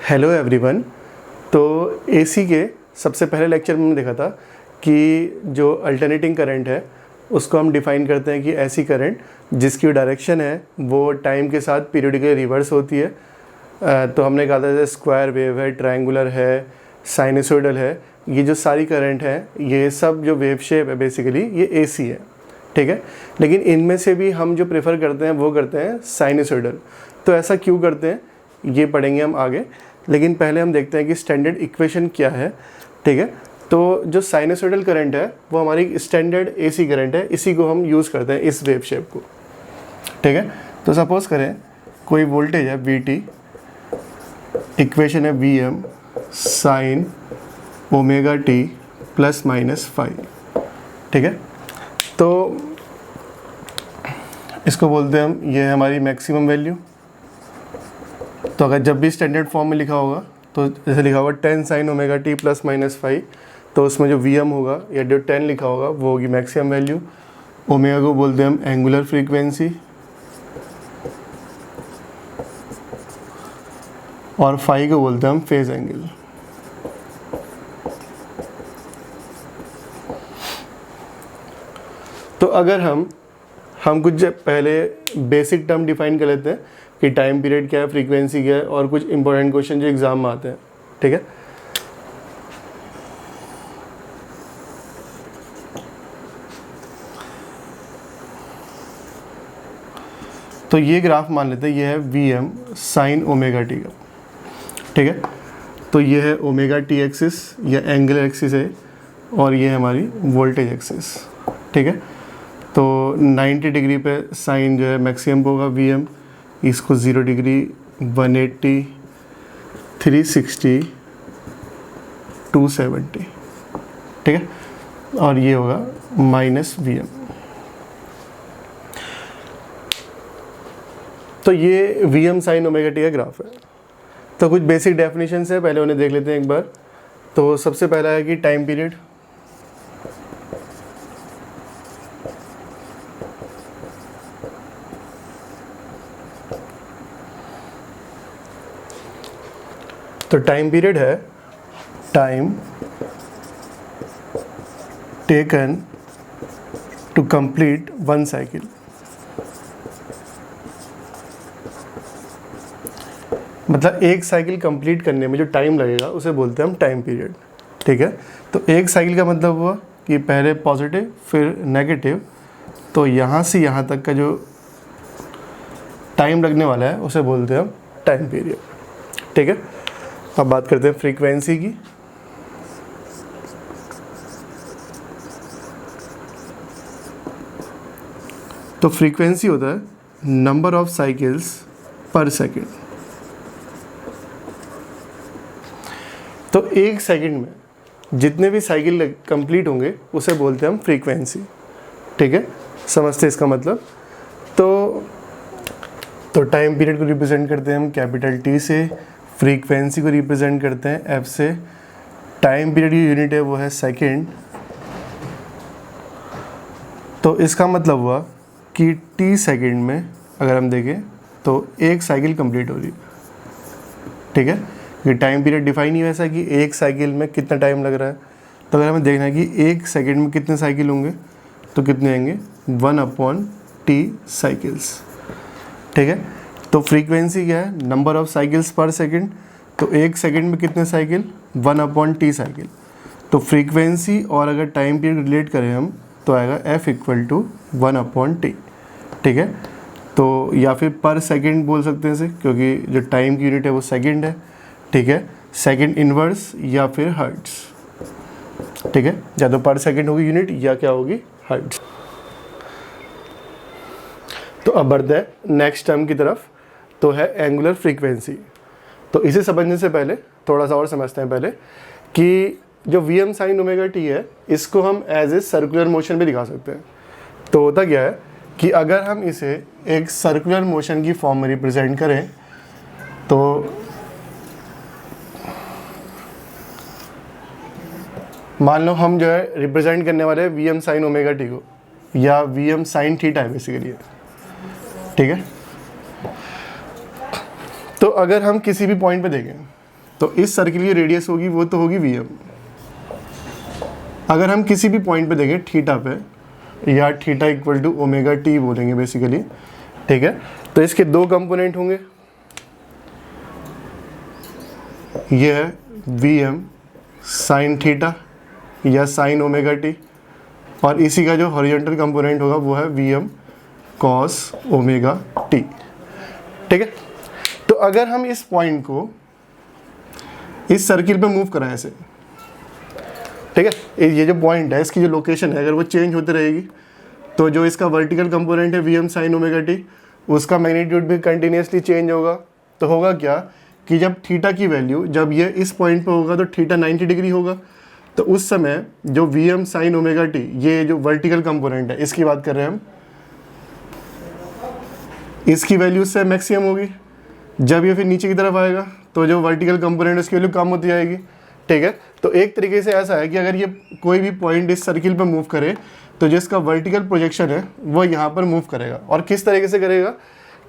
Hello everyone. तो AC के सबसे पहले लेक्चर में हमने देखा था कि जो अल्टरनेटिंग करंट है उसको हम डिफ़ाइन करते हैं कि ऐसी करंट जिसकी डायरेक्शन है वो टाइम के साथ पीरियडिकली रिवर्स होती है। तो हमने कहा था जैसे स्क्वायर वेव है, ट्रायंगुलर है, साइनसोइडल है, ये जो सारी करंट है ये सब जो वेव शेप है बेसिकली ये एसी है, ठीक है। लेकिन इनमें से भी हम जो प्रेफर करते हैं वो करते हैं साइनसोइडल। तो ऐसा क्यों करते हैं ये पढ़ेंगे हम आगे, लेकिन पहले हम देखते हैं कि स्टैंडर्ड इक्वेशन क्या है, ठीक है। तो जो साइनसोइडल करंट है वो हमारी स्टैंडर्ड एसी करंट है, इसी को हम यूज़ करते हैं इस वेव शेप को, ठीक है। तो सपोज़ करें कोई वोल्टेज है VT, इक्वेशन है VM sine omega T plus minus five, ठीक है। तो इसको बोलते हैं हम, ये है हमारी मैक्सिमम वैल्यू। तो अगर जब भी स्टैंडर्ड फॉर्म में लिखा होगा तो जैसे लिखा होगा 10 sign omega T plus minus five, तो उसमें जो VM होगा या जो 10 लिखा होगा वो होगी मैक्सिमम वैल्यू। ओमेगा को बोलते हैं हम एंगुलर फ्रीक्वेंसी और फाइव को बोलते हैं हम फेज एंगल। तो अगर हम कुछ पहले बेसिक टर्म डिफाइन कर लेते हैं कि टाइम पीरियड क्या है, फ्रीक्वेंसी क्या है और कुछ इंपॉर्टेंट क्वेश्चन जो एग्जाम में आते हैं, ठीक है। तो ये ग्राफ मान लेते हैं, ये है VM साइन ओमेगा टी का, ठीक है। तो ये है ओमेगा टी एक्सिस या एंगुलर एक्सिस है और ये है हमारी वोल्टेज एक्सिस, ठीक है। तो 90 डिग्री पे साइन जो है मैक्सिमम होगा VM, इसको 0 डिग्री 180 360 270, ठीक है। और ये होगा माइनस VM। तो ये VM साइन ओमेगा टी का ग्राफ है। तो कुछ बेसिक डेफिनेशन है, पहले उन्हें देख लेते हैं एक बार। तो सबसे पहला है कि टाइम पीरियड। तो टाइम पीरियड है time taken to complete one cycle. मतलब एक साइकिल कंप्लीट करने में जो टाइम लगेगा उसे बोलते हैं हम टाइम पीरियड, ठीक है। तो एक साइकिल का मतलब हुआ कि पहले पॉजिटिव फिर नेगेटिव, तो यहाँ से यहाँ तक का जो टाइम लगने वाला है उसे बोलते हैं हम टाइम पीरियड, ठीक है। अब बात करते हैं फ्रीक्वेंसी की। तो फ्रीक्वेंसी होता है नंबर ऑफ साइकिल्स पर सेकेंड। तो एक सेकंड में जितने भी साइकिल कंप्लीट होंगे उसे बोलते हैं हम फ्रीक्वेंसी, ठीक है। समझते हैं इसका मतलब। तो टाइम पीरियड को रिप्रेजेंट करते हैं हम कैपिटल T से, फ्रीक्वेंसी को रिप्रेजेंट करते हैं F से, टाइम पीरियड की यूनिट है वो है सेकंड। तो इसका मतलब हुआ कि T सेकंड में अगर हम देखें तो एक साइकिल कंप्लीट हो रही है, ठीक है। ये टाइम पीरियड डिफाइन ही वैसा कि एक साइकिल में कितना टाइम लग रहा है। तो अगर हमें देखना है कि एक सेकंड में कितने साइकिल होंगे तो कितने आएंगे 1/T साइकिल्स, ठीक है। तो फ्रीक्वेंसी क्या है, नंबर ऑफ साइकिल्स पर सेकंड। तो एक सेकंड में कितने साइकिल 1/T साइकिल। तो फ्रीक्वेंसी और अगर टाइम पीरियड रिलेट करें हम तो आएगा F = 1/T, ठीक है। तो या फिर पर सेकंड बोल सकते हैं इसे, क्योंकि जो टाइम की यूनिट है वो सेकंड है, ठीक है। सेकंड इनवर्स या फिर हर्ट्ज, ठीक है। या तो पर सेकंड होगी यूनिट या क्या होगी हर्ट्ज। तो अब बढ़ते हैं नेक्स्ट टर्म की तरफ, तो है एंगुलर फ्रीक्वेंसी। तो इसे समझने से पहले थोड़ा सा और समझते हैं पहले कि जो VM साइन ओमेगा टी है इसको हम एज ए सर्कुलर मोशन भी दिखा सकते हैं। तो होता क्या है कि अगर हम इसे एक सर्कुलर मोशन की फॉर्म में रिप्रेजेंट करें तो मान लो हम जो है रिप्रेजेंट करने वाले हैं VM साइन ओमेगा टी को, या VM साइन थीटा है बेसिकली, ठीक है। तो अगर हम किसी भी पॉइंट पे देखें तो इस सर्किल की रेडियस होगी वो तो होगी वी एम। अगर हम किसी भी पॉइंट पे देखें थीटा पे, या theta equal to omega T बोलेंगे बेसिकली, ठीक है, तो इसके दो कंपोनेंट होंगे, ये है वी एम साइन थीटा या साइन ओमेगा टी, और इसी का जो हॉरिजॉन्टल कंपोनेंट होगा वो है V M cos omega T, ठीक है। तो अगर हम इस पॉइंट को इस सर्किल पे मूव कराएं ऐसे, ठीक है, ये जो पॉइंट है इसकी जो लोकेशन है अगर वो चेंज होती रहेगी तो जो इसका वर्टिकल कंपोनेंट है V M sine omega T, उसका मैग्नीट्यूड भी कंटिन्यूसली चेंज होगा। तो होगा क्या कि जब थीटा की वैल्यू, जब ये इस पॉइंट पे होगा तो थीटा 90 डिग्री होगा, तो उस समय जो V M sine omega T, ये जो वर्टिकल कंपोनेंट है इसकी बात कर रहे हैं हम, इसकी वैल्यू उससे मैक्सिमम होगी। जब ये फिर नीचे की तरफ आएगा तो जो वर्टिकल कंपोनेंट है उसकी वैल्यू कम होती जाएगी, ठीक है। तो एक तरीके से ऐसा है कि अगर ये कोई भी पॉइंट इस सर्किल पर मूव करे तो जिसका वर्टिकल प्रोजेक्शन है वो यहाँ पर मूव करेगा। और किस तरीके से करेगा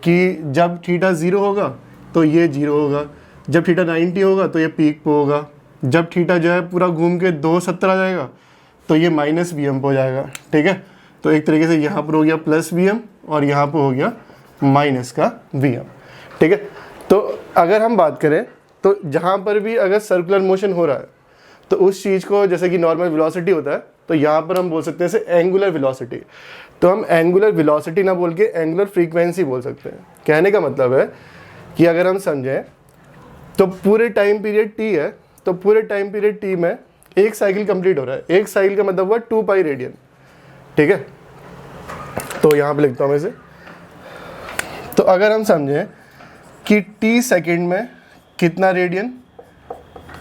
कि जब थीटा 0 होगा तो ये 0 होगा, जब थीटा 90 होगा तो ये पीक पे होगा, जब थीटा जो है पूरा घूम के 270 आ जाएगा तो ये माइनस वी एम पे हो जाएगा, ठीक है। तो एक तरीके से यहाँ पर हो गया प्लस वी एम और यहाँ पर हो गया माइनस का वी एम, ठीक है। तो अगर हम बात करें तो जहाँ पर भी अगर सर्कुलर मोशन हो रहा है तो उस चीज़ को, जैसे कि नॉर्मल वेलोसिटी होता है, तो यहाँ पर हम बोल सकते हैं इसे एंगुलर वेलोसिटी। तो हम एंगुलर वेलोसिटी ना बोल के एंगुलर फ्रीक्वेंसी बोल सकते हैं। कहने का मतलब है कि अगर हम समझें तो पूरे टाइम पीरियड टी है, तो पूरे टाइम पीरियड टी में एक साइकिल कंप्लीट हो रहा है। एक साइकिल का मतलब हुआ 2 पाई रेडियन, ठीक है। तो यहाँ पे लिखता हूँ मैं इसे। तो अगर हम समझें कि टी सेकेंड में कितना रेडियन,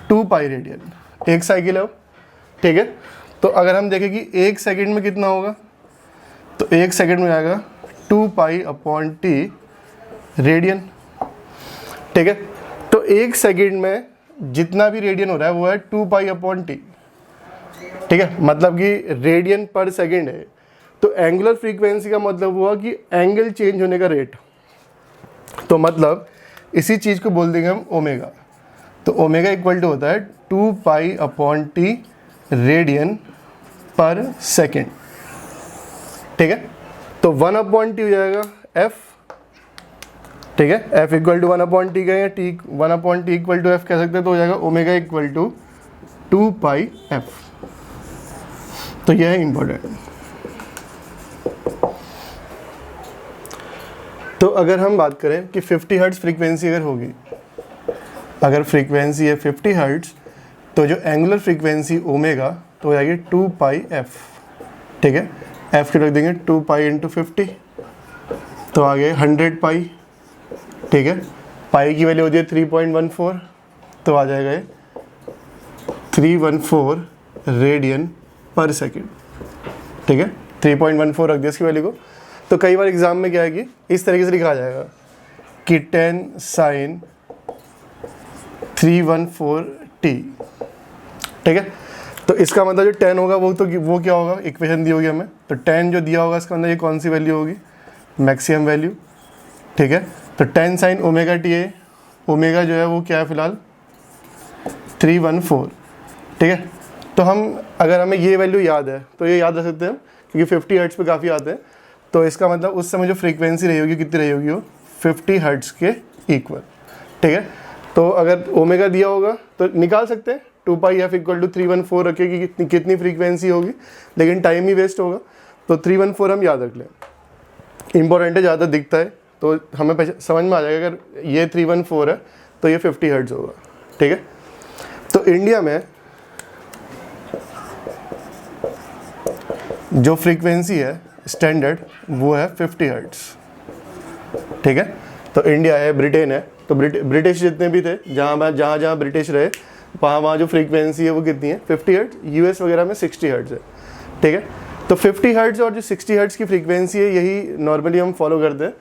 2 पाई रेडियन एक साइकिल है, ठीक है। तो अगर हम देखें कि एक सेकंड में कितना होगा, तो एक सेकंड में आएगा 2 पाई अपॉन टी रेडियन, ठीक है। तो एक सेकंड में जितना भी रेडियन हो रहा है वो है 2 पाई अपॉन टी, ठीक है, मतलब कि रेडियन पर सेकंड है। तो एंगुलर फ्रीक्वेंसी का मतलब हुआ कि एंगल चेंज होने का रेट। तो मतलब इसी चीज़ को बोल देंगे हम ओमेगा। तो ओमेगा इक्वल टू होता है 2 पाई अपॉन टी रेडियन पर सेकेंड, ठीक है। तो 1 अपॉन टी हो जाएगा एफ, ठीक है। F equal to 1 upon T कहेंगे, T 1 upon T equal to F कह सकते हैं, तो हो जाएगा omega equal to 2 pi F. तो यह है इम्पोर्टेंट। तो अगर हम बात करें कि 50 हर्ट्ज फ्रीक्वेंसी अगर होगी, अगर फ्रीक्वेंसी है 50 हर्ट्ज, तो जो एंगुलर फ्रीक्वेंसी ओमेगा तो हो जाएगी 2 पाई एफ, ठीक है। एफ के रख देंगे 2 पाई इंटू 50, तो आ गए 100 पाई, ठीक है। पाई की वैल्यू होती है 3.14, तो आ जाएगा 314 रेडियन पर सेकेंड, ठीक है। 3.14 रख दिया इसकी वैल्यू को। तो कई बार एग्जाम में क्या है कि इस तरीके से लिखा जाएगा कि 10 साइन 314 टी, ठीक है। तो इसका मतलब जो 10 होगा वो क्या होगा, इक्वेशन दी होगी हमें, तो 10 जो दिया होगा इसका मतलब ये कौन सी वैल्यू होगी, मैक्सिमम वैल्यू, ठीक है। तो 10 साइन ओमेगा टी है, ओमेगा जो है वो क्या है फिलहाल 314, ठीक है। तो हम अगर हमें ये वैल्यू याद है तो ये याद रख सकते हैं क्योंकि 50 हर्ट्ज पे काफ़ी आते हैं। तो इसका मतलब उस समय जो फ्रीक्वेंसी रही होगी कितनी रही होगी वो 50 हर्ट्ज के इक्वल, ठीक है। तो अगर ओमेगा दिया होगा तो निकाल सकते हैं 2 पाई एफ इक्वल टू 314 रखे कि कितनी फ्रीक्वेंसी होगी, लेकिन टाइम ही वेस्ट होगा। तो 314 हम याद रख लें, इंपॉर्टेंट है, ज़्यादा दिखता है तो हमें समझ में आ जाएगा अगर ये 314 है तो ये 50 हर्ट्ज होगा, ठीक है। तो इंडिया में जो फ्रीक्वेंसी है स्टैंडर्ड वो है 50 हर्ट्ज, ठीक है। तो इंडिया है, ब्रिटेन है, तो ब्रिटिश जितने भी थे जहाँ ब्रिटिश रहे वहाँ जो फ्रीक्वेंसी है वो कितनी है 50 हर्ट्ज। यूएस वगैरह में 60 हर्ट्ज है, ठीक है। तो 50 हर्ट्ज और जो 60 हर्ट्ज की फ्रीक्वेंसी है यही नॉर्मली हम फॉलो करते हैं,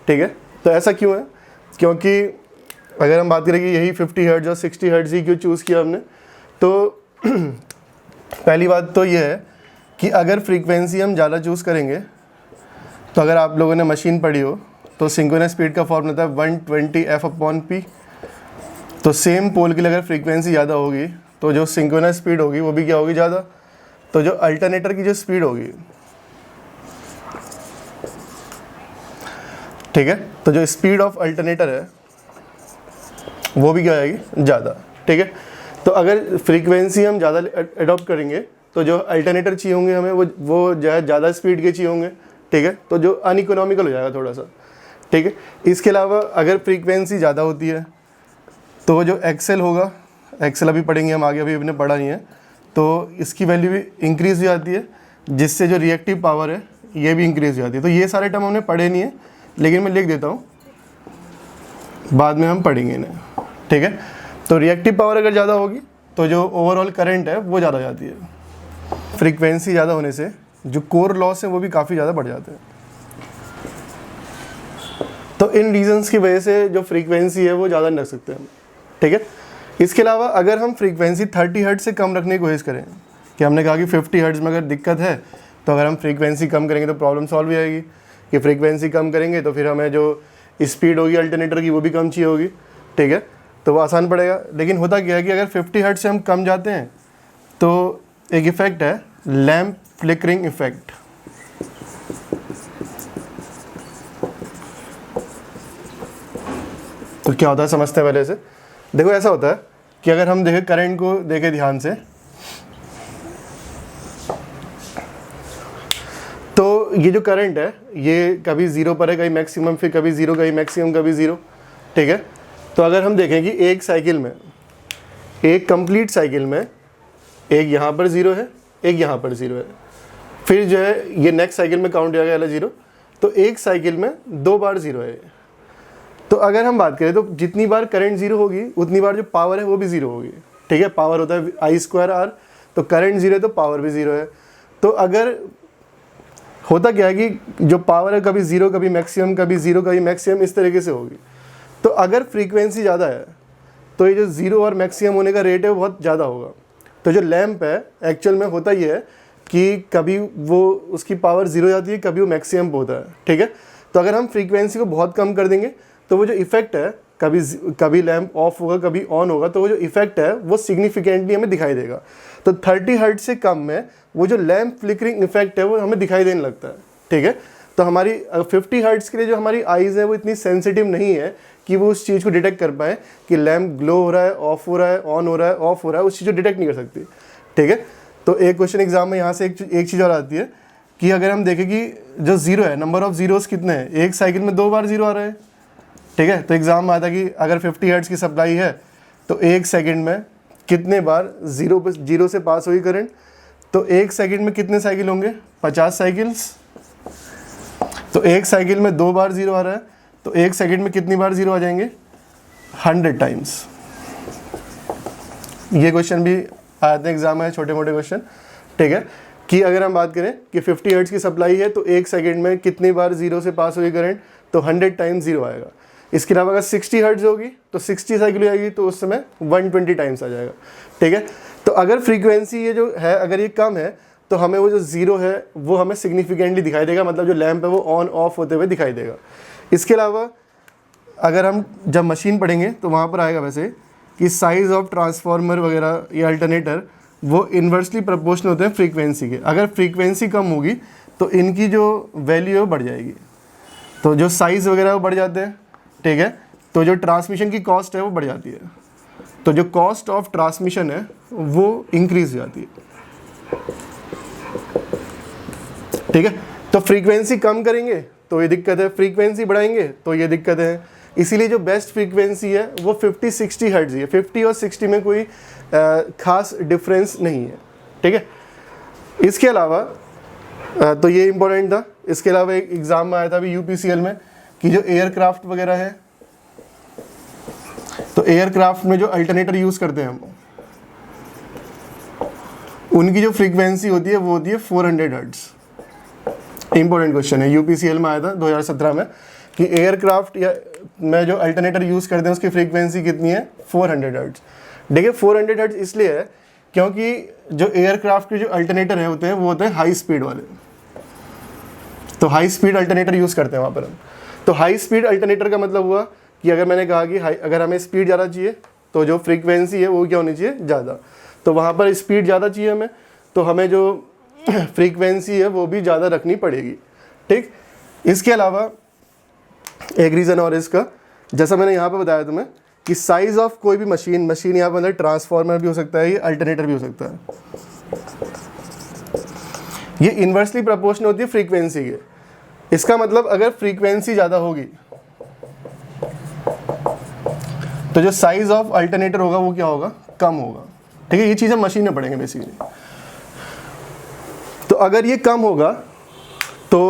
ठीक है। तो ऐसा क्यों है, क्योंकि अगर हम बात करें कि यही 50 हर्ट्ज और 60 हर्ट्ज ही क्यों चूज़ किया हमने, तो पहली बात तो ये है कि अगर फ्रीक्वेंसी हम ज़्यादा चूज़ करेंगे तो अगर आप लोगों ने मशीन पढ़ी हो तो सिंक्रोनस स्पीड का फॉर्मूला था 120 F/P। तो सेम पोल के लिए अगर फ्रीक्वेंसी ज़्यादा होगी तो जो सिंक्रोनस स्पीड होगी वो भी क्या होगी, ज़्यादा। तो जो अल्टरनेटर की जो स्पीड होगी, ठीक है, तो जो स्पीड ऑफ अल्टरनेटर है वो भी क्या आएगी, ज़्यादा। ठीक है, तो अगर फ्रीक्वेंसी हम ज़्यादा अडॉप्ट करेंगे तो जो अल्टरनेटर चाहिए होंगे हमें वो ज़्यादा स्पीड के चाहिए होंगे। ठीक है, तो जो अनइकोनॉमिकल हो जाएगा थोड़ा सा। ठीक है, इसके अलावा अगर फ्रीक्वेंसी ज़्यादा होती है तो जो एक्सेल होगा, एक्सेल अभी पढ़ेंगे हम आगे, अभी हमने पढ़ा नहीं है, तो इसकी वैल्यू भी इंक्रीज़ हो जाती है, जिससे जो रिएक्टिव पावर है ये भी इंक्रीज़ हो जाती है। तो ये सारे टर्म हमने पढ़े नहीं है, लेकिन मैं लिख देता हूँ, बाद में हम पढ़ेंगे इन्हें। ठीक है, तो रिएक्टिव पावर अगर ज़्यादा होगी तो जो ओवरऑल करंट है वो ज़्यादा हो जाती है। फ्रीक्वेंसी ज़्यादा होने से जो कोर लॉस है वो भी काफ़ी ज़्यादा बढ़ जाते हैं। तो इन रीजंस की वजह से जो फ्रीक्वेंसी है वो ज़्यादा नहीं रख सकते हम। ठीक है, इसके अलावा अगर हम फ्रीक्वेंसी 30 हर्ट्ज से कम रखने की कोशिश करें, कि हमने कहा कि 50 हर्ट्ज में अगर दिक्कत है तो अगर हम फ्रीक्वेंसी कम करेंगे तो प्रॉब्लम सॉल्व हो जाएगी, कि फ्रीक्वेंसी कम करेंगे तो फिर हमें जो स्पीड होगी अल्टरनेटर की वो भी कम चाहिए होगी। ठीक है, तो वो आसान पड़ेगा। लेकिन होता क्या है कि अगर 50 हर्ट्ज से हम कम जाते हैं तो एक इफ़ेक्ट है लैम्प फ्लिकरिंग इफेक्ट। तो क्या होता है समझते हैं पहले से। देखो ऐसा होता है कि अगर हम देखें करंट को देखें ध्यान से, तो ये जो करंट है ये कभी ज़ीरो पर है, कहीं मैक्सिमम, फिर कभी ज़ीरो, कहीं मैक्सिमम, कभी ज़ीरो। ठीक है, तो अगर हम देखें कि एक साइकिल में, एक कंप्लीट साइकिल में एक यहाँ पर ज़ीरो है, एक यहाँ पर ज़ीरो है, फिर जो है ये नेक्स्ट साइकिल में काउंट किया गया है ज़ीरो, तो एक साइकिल में 2 बार ज़ीरो है। तो अगर हम बात करें तो जितनी बार करंट ज़ीरो होगी उतनी बार जो पावर है वो भी ज़ीरो होगी। ठीक है, पावर होता है I²R, तो करंट ज़ीरो है तो पावर भी ज़ीरो है। तो अगर होता क्या है कि जो पावर है कभी ज़ीरो, कभी मैक्सिमम, कभी ज़ीरो, कभी मैक्सिमम, इस तरीके से होगी। तो अगर फ्रीक्वेंसी ज़्यादा है तो ये जो ज़ीरो और मैक्सिमम होने का रेट है वो बहुत ज़्यादा होगा। तो जो लैंप है एक्चुअल में होता ये है कि कभी वो उसकी पावर ज़ीरो जाती है, कभी वो मैक्सिमम होता है। ठीक है, तो अगर हम फ्रीक्वेंसी को बहुत कम कर देंगे तो वो जो इफ़ेक्ट है, कभी लैंप ऑफ होगा, कभी ऑन होगा, तो वो जो इफ़ेक्ट है वो सिग्निफिकेंटली हमें दिखाई देगा। तो 30 हर्ट्ज से कम में वो जो लैंप फ्लिकरिंग इफेक्ट है वो हमें दिखाई देने लगता है। ठीक है, तो हमारी 50 हर्ट्ज के लिए जो हमारी आइज़ है वो इतनी सेंसिटिव नहीं है कि वो उस चीज़ को डिटेक्ट कर पाए कि लैंप ग्लो हो रहा है, ऑफ हो रहा है, ऑन हो रहा है, ऑफ हो रहा है, उस चीज़ को डिटेक्ट नहीं कर सकती। ठीक है, तो एक क्वेश्चन एग्जाम में यहाँ से एक चीज़ और आती है कि अगर हम देखें कि जो ज़ीरो है, नंबर ऑफ ज़ीरोस कितने हैं, एक साइकिल में 2 बार ज़ीरो आ रहे हैं। ठीक है, तो एग्जाम में आता कि अगर 50 हर्ट्ज की सप्लाई है तो एक सेकंड में कितने बार जीरो से पास होगी करंट, तो एक सेकंड में कितने साइकिल होंगे, 50 साइकिल्स। तो एक साइकिल में 2 बार ज़ीरो आ रहा है, तो एक सेकंड में कितनी बार ज़ीरो आ जाएंगे, 100 टाइम्स। ये क्वेश्चन भी आते हैं एग्जाम में, छोटे मोटे क्वेश्चन। ठीक है, कि अगर हम बात करें कि 50 हर्ट्ज की सप्लाई है तो एक सेकंड में कितनी बार ज़ीरो से पास होगी करंट, तो 100 टाइम्स ज़ीरो आएगा। इसके अलावा अगर 60 हर्ट्ज होगी तो 60 साइकिल हो जाएगी, तो उस समय 120 टाइम्स आ जाएगा। ठीक है, तो अगर फ्रीक्वेंसी ये जो है अगर ये कम है तो हमें वो जो ज़ीरो है वो हमें सिग्निफिकेंटली दिखाई देगा, मतलब जो लैंप है वो ऑन ऑफ होते हुए दिखाई देगा। इसके अलावा अगर हम जब मशीन पढ़ेंगे तो वहाँ पर आएगा वैसे कि साइज़ ऑफ ट्रांसफार्मर वगैरह या अल्टरनेटर वो इन्वर्सली प्रोपोर्शनल होते हैं फ्रीक्वेंसी के। अगर फ्रीक्वेंसी कम होगी तो इनकी जो वैल्यू है वो बढ़ जाएगी, तो जो साइज़ वगैरह वो बढ़ जाते हैं। ठीक है, तो जो ट्रांसमिशन की कॉस्ट है वो बढ़ जाती है, तो जो कॉस्ट ऑफ ट्रांसमिशन है वो इंक्रीज हो जाती है। ठीक है, तो फ्रीक्वेंसी कम करेंगे तो ये दिक्कत है, फ्रीक्वेंसी बढ़ाएंगे तो ये दिक्कत है। इसीलिए जो बेस्ट फ्रीक्वेंसी है वो 50-60 हर्ट्ज है। 50 और 60 में कोई खास डिफरेंस नहीं है। ठीक है, इसके अलावा तो ये इम्पोर्टेंट था। इसके अलावा एक एग्ज़ाम में आया था अभी UPCL में कि जो एयरक्राफ्ट वगैरह है, तो एयरक्राफ्ट में जो अल्टरनेटर यूज़ करते हैं हम, उनकी जो फ्रीक्वेंसी होती है वो होती है 400 हर्ट्ज। इंपॉर्टेंट क्वेश्चन है, UPCL में आया था 2017 में कि एयरक्राफ्ट या में जो अल्टरनेटर यूज़ करते हैं उसकी फ्रीक्वेंसी कितनी है, 400 हर्ट्ज। देखिए 400 हर्ट्ज इसलिए है क्योंकि जो एयरक्राफ्ट के जो अल्टरनेटर होते हैं वो होते हैं हाई स्पीड वाले, तो हाई स्पीड अल्टरनेटर यूज़ करते हैं वहाँ पर हम। तो हाई स्पीड अल्टरनेटर का मतलब हुआ कि अगर मैंने कहा कि अगर हमें स्पीड ज़्यादा चाहिए तो जो फ्रीक्वेंसी है वो क्या होनी चाहिए, ज़्यादा। तो वहाँ पर स्पीड ज़्यादा चाहिए हमें, तो हमें जो फ्रीक्वेंसी है वो भी ज़्यादा रखनी पड़ेगी, ठीक। इसके अलावा एक रीज़न और इसका, जैसा मैंने यहाँ पे बताया तुम्हें कि साइज़ ऑफ कोई भी मशीन यहाँ पर अंदर ट्रांसफार्मर भी हो सकता है, ये अल्टरनेटर भी हो सकता है, ये इन्वर्सली प्रोपोर्शनल होती है फ्रीक्वेंसी के। इसका मतलब अगर फ्रीक्वेंसी ज़्यादा होगी तो जो साइज़ ऑफ अल्टरनेटर होगा वो क्या होगा, कम होगा, ठीक है। ये चीज़ हम मशीन में पढ़ेंगे बेसिकली। तो अगर ये कम होगा तो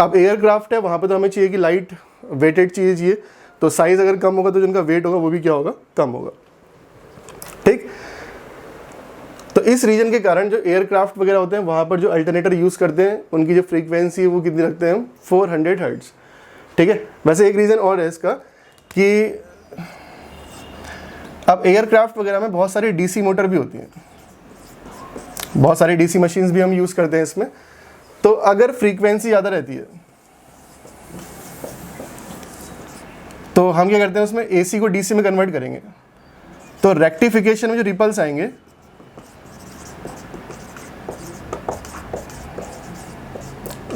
अब एयरक्राफ्ट है, वहाँ पे तो हमें चाहिए कि लाइट वेटेड चीज़ चाहिए, तो साइज़ अगर कम होगा तो जिनका वेट होगा वो भी क्या होगा, कम होगा, ठीक। तो इस रीजन के कारण जो एयरक्राफ्ट वगैरह होते हैं वहाँ पर जो अल्टरनेटर यूज़ करते हैं उनकी जो फ्रीक्वेंसी है वो कितनी रखते हैं हम, 400 हर्ट्ज़, ठीक है। वैसे एक रीज़न और है इसका कि अब एयरक्राफ्ट वगैरह में बहुत सारी डीसी मोटर भी होती हैं, बहुत सारी डीसी मशीन्स भी हम यूज़ करते हैं इसमें। तो अगर फ्रीक्वेंसी ज़्यादा रहती है तो हम क्या करते हैं उसमें एसी को डीसी में कन्वर्ट करेंगे, तो रेक्टिफिकेशन में जो रिपल्स आएंगे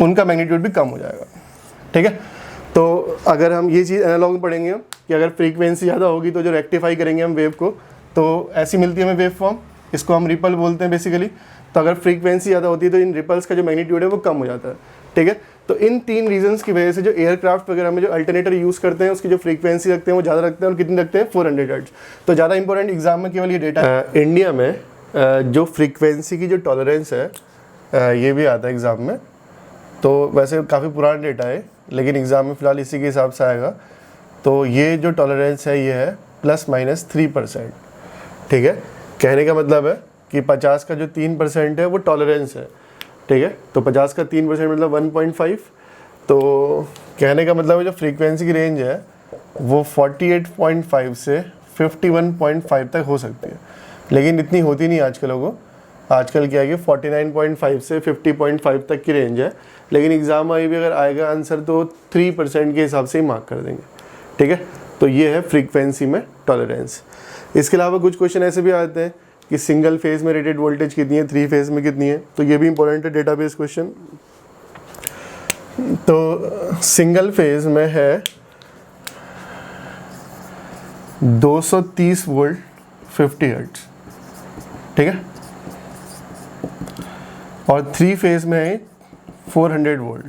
उनका मैग्नीट्यूड भी कम हो जाएगा, ठीक है। तो अगर हम ये चीज़ एनालॉग में पढ़ेंगे कि अगर फ्रीक्वेंसी ज़्यादा होगी तो जो रेक्टिफाई करेंगे हम वेव को, तो ऐसी मिलती है हमें वेव फॉर्म, इसको हम रिपल बोलते हैं बेसिकली। तो अगर फ्रीक्वेंसी ज़्यादा होती है तो इन रिपल्स का जो मैग्नीट्यूड है वो कम हो जाता है, ठीक है। तो इन 3 रीजंस की वजह से जो एयरक्राफ्ट वगैरह में जो अल्टरनेटर यूज़ करते हैं उसकी जो फ्रीक्वेंसी रखते हैं वो ज़्यादा रखते हैं, और कितनी रखते हैं, 400 हर्ट्ज़। तो ज़्यादा इंपॉर्टेंट एग्जाम में केवल ये डेटा है। इंडिया में जो फ्रीक्वेंसी की जो टॉलरेंस है ये भी आता है एग्ज़ाम में, तो वैसे काफ़ी पुराना डेटा है लेकिन एग्ज़ाम में फ़िलहाल इसी के हिसाब से आएगा। तो ये जो टॉलरेंस है ये है ±3%, ठीक है। कहने का मतलब है कि 50 का जो 3% है वो टॉलरेंस है, ठीक है। तो 50 का 3% मतलब 1.5। तो कहने का मतलब है जो फ्रीक्वेंसी की रेंज है वो 48.5 से 51.5 तक हो सकती है, लेकिन इतनी होती नहीं आजकल को। आजकल क्या है कि 49.5 से 50.5 तक की रेंज है, लेकिन एग्ज़ाम में भी अगर आएगा आंसर तो 3% के हिसाब से ही मार्क कर देंगे, ठीक है। तो ये है फ्रीक्वेंसी में टॉलरेंस। इसके अलावा कुछ क्वेश्चन ऐसे भी आते हैं कि सिंगल फेज़ में रेटेड वोल्टेज कितनी है, 3 फेज़ में कितनी है, तो ये भी इंपॉर्टेंट है डेटाबेस क्वेश्चन। तो सिंगल फेज़ में है 230 वोल्ट 50 हर्ट्ज़, ठीक है। और 3 फेज़ में है 400 वोल्ट,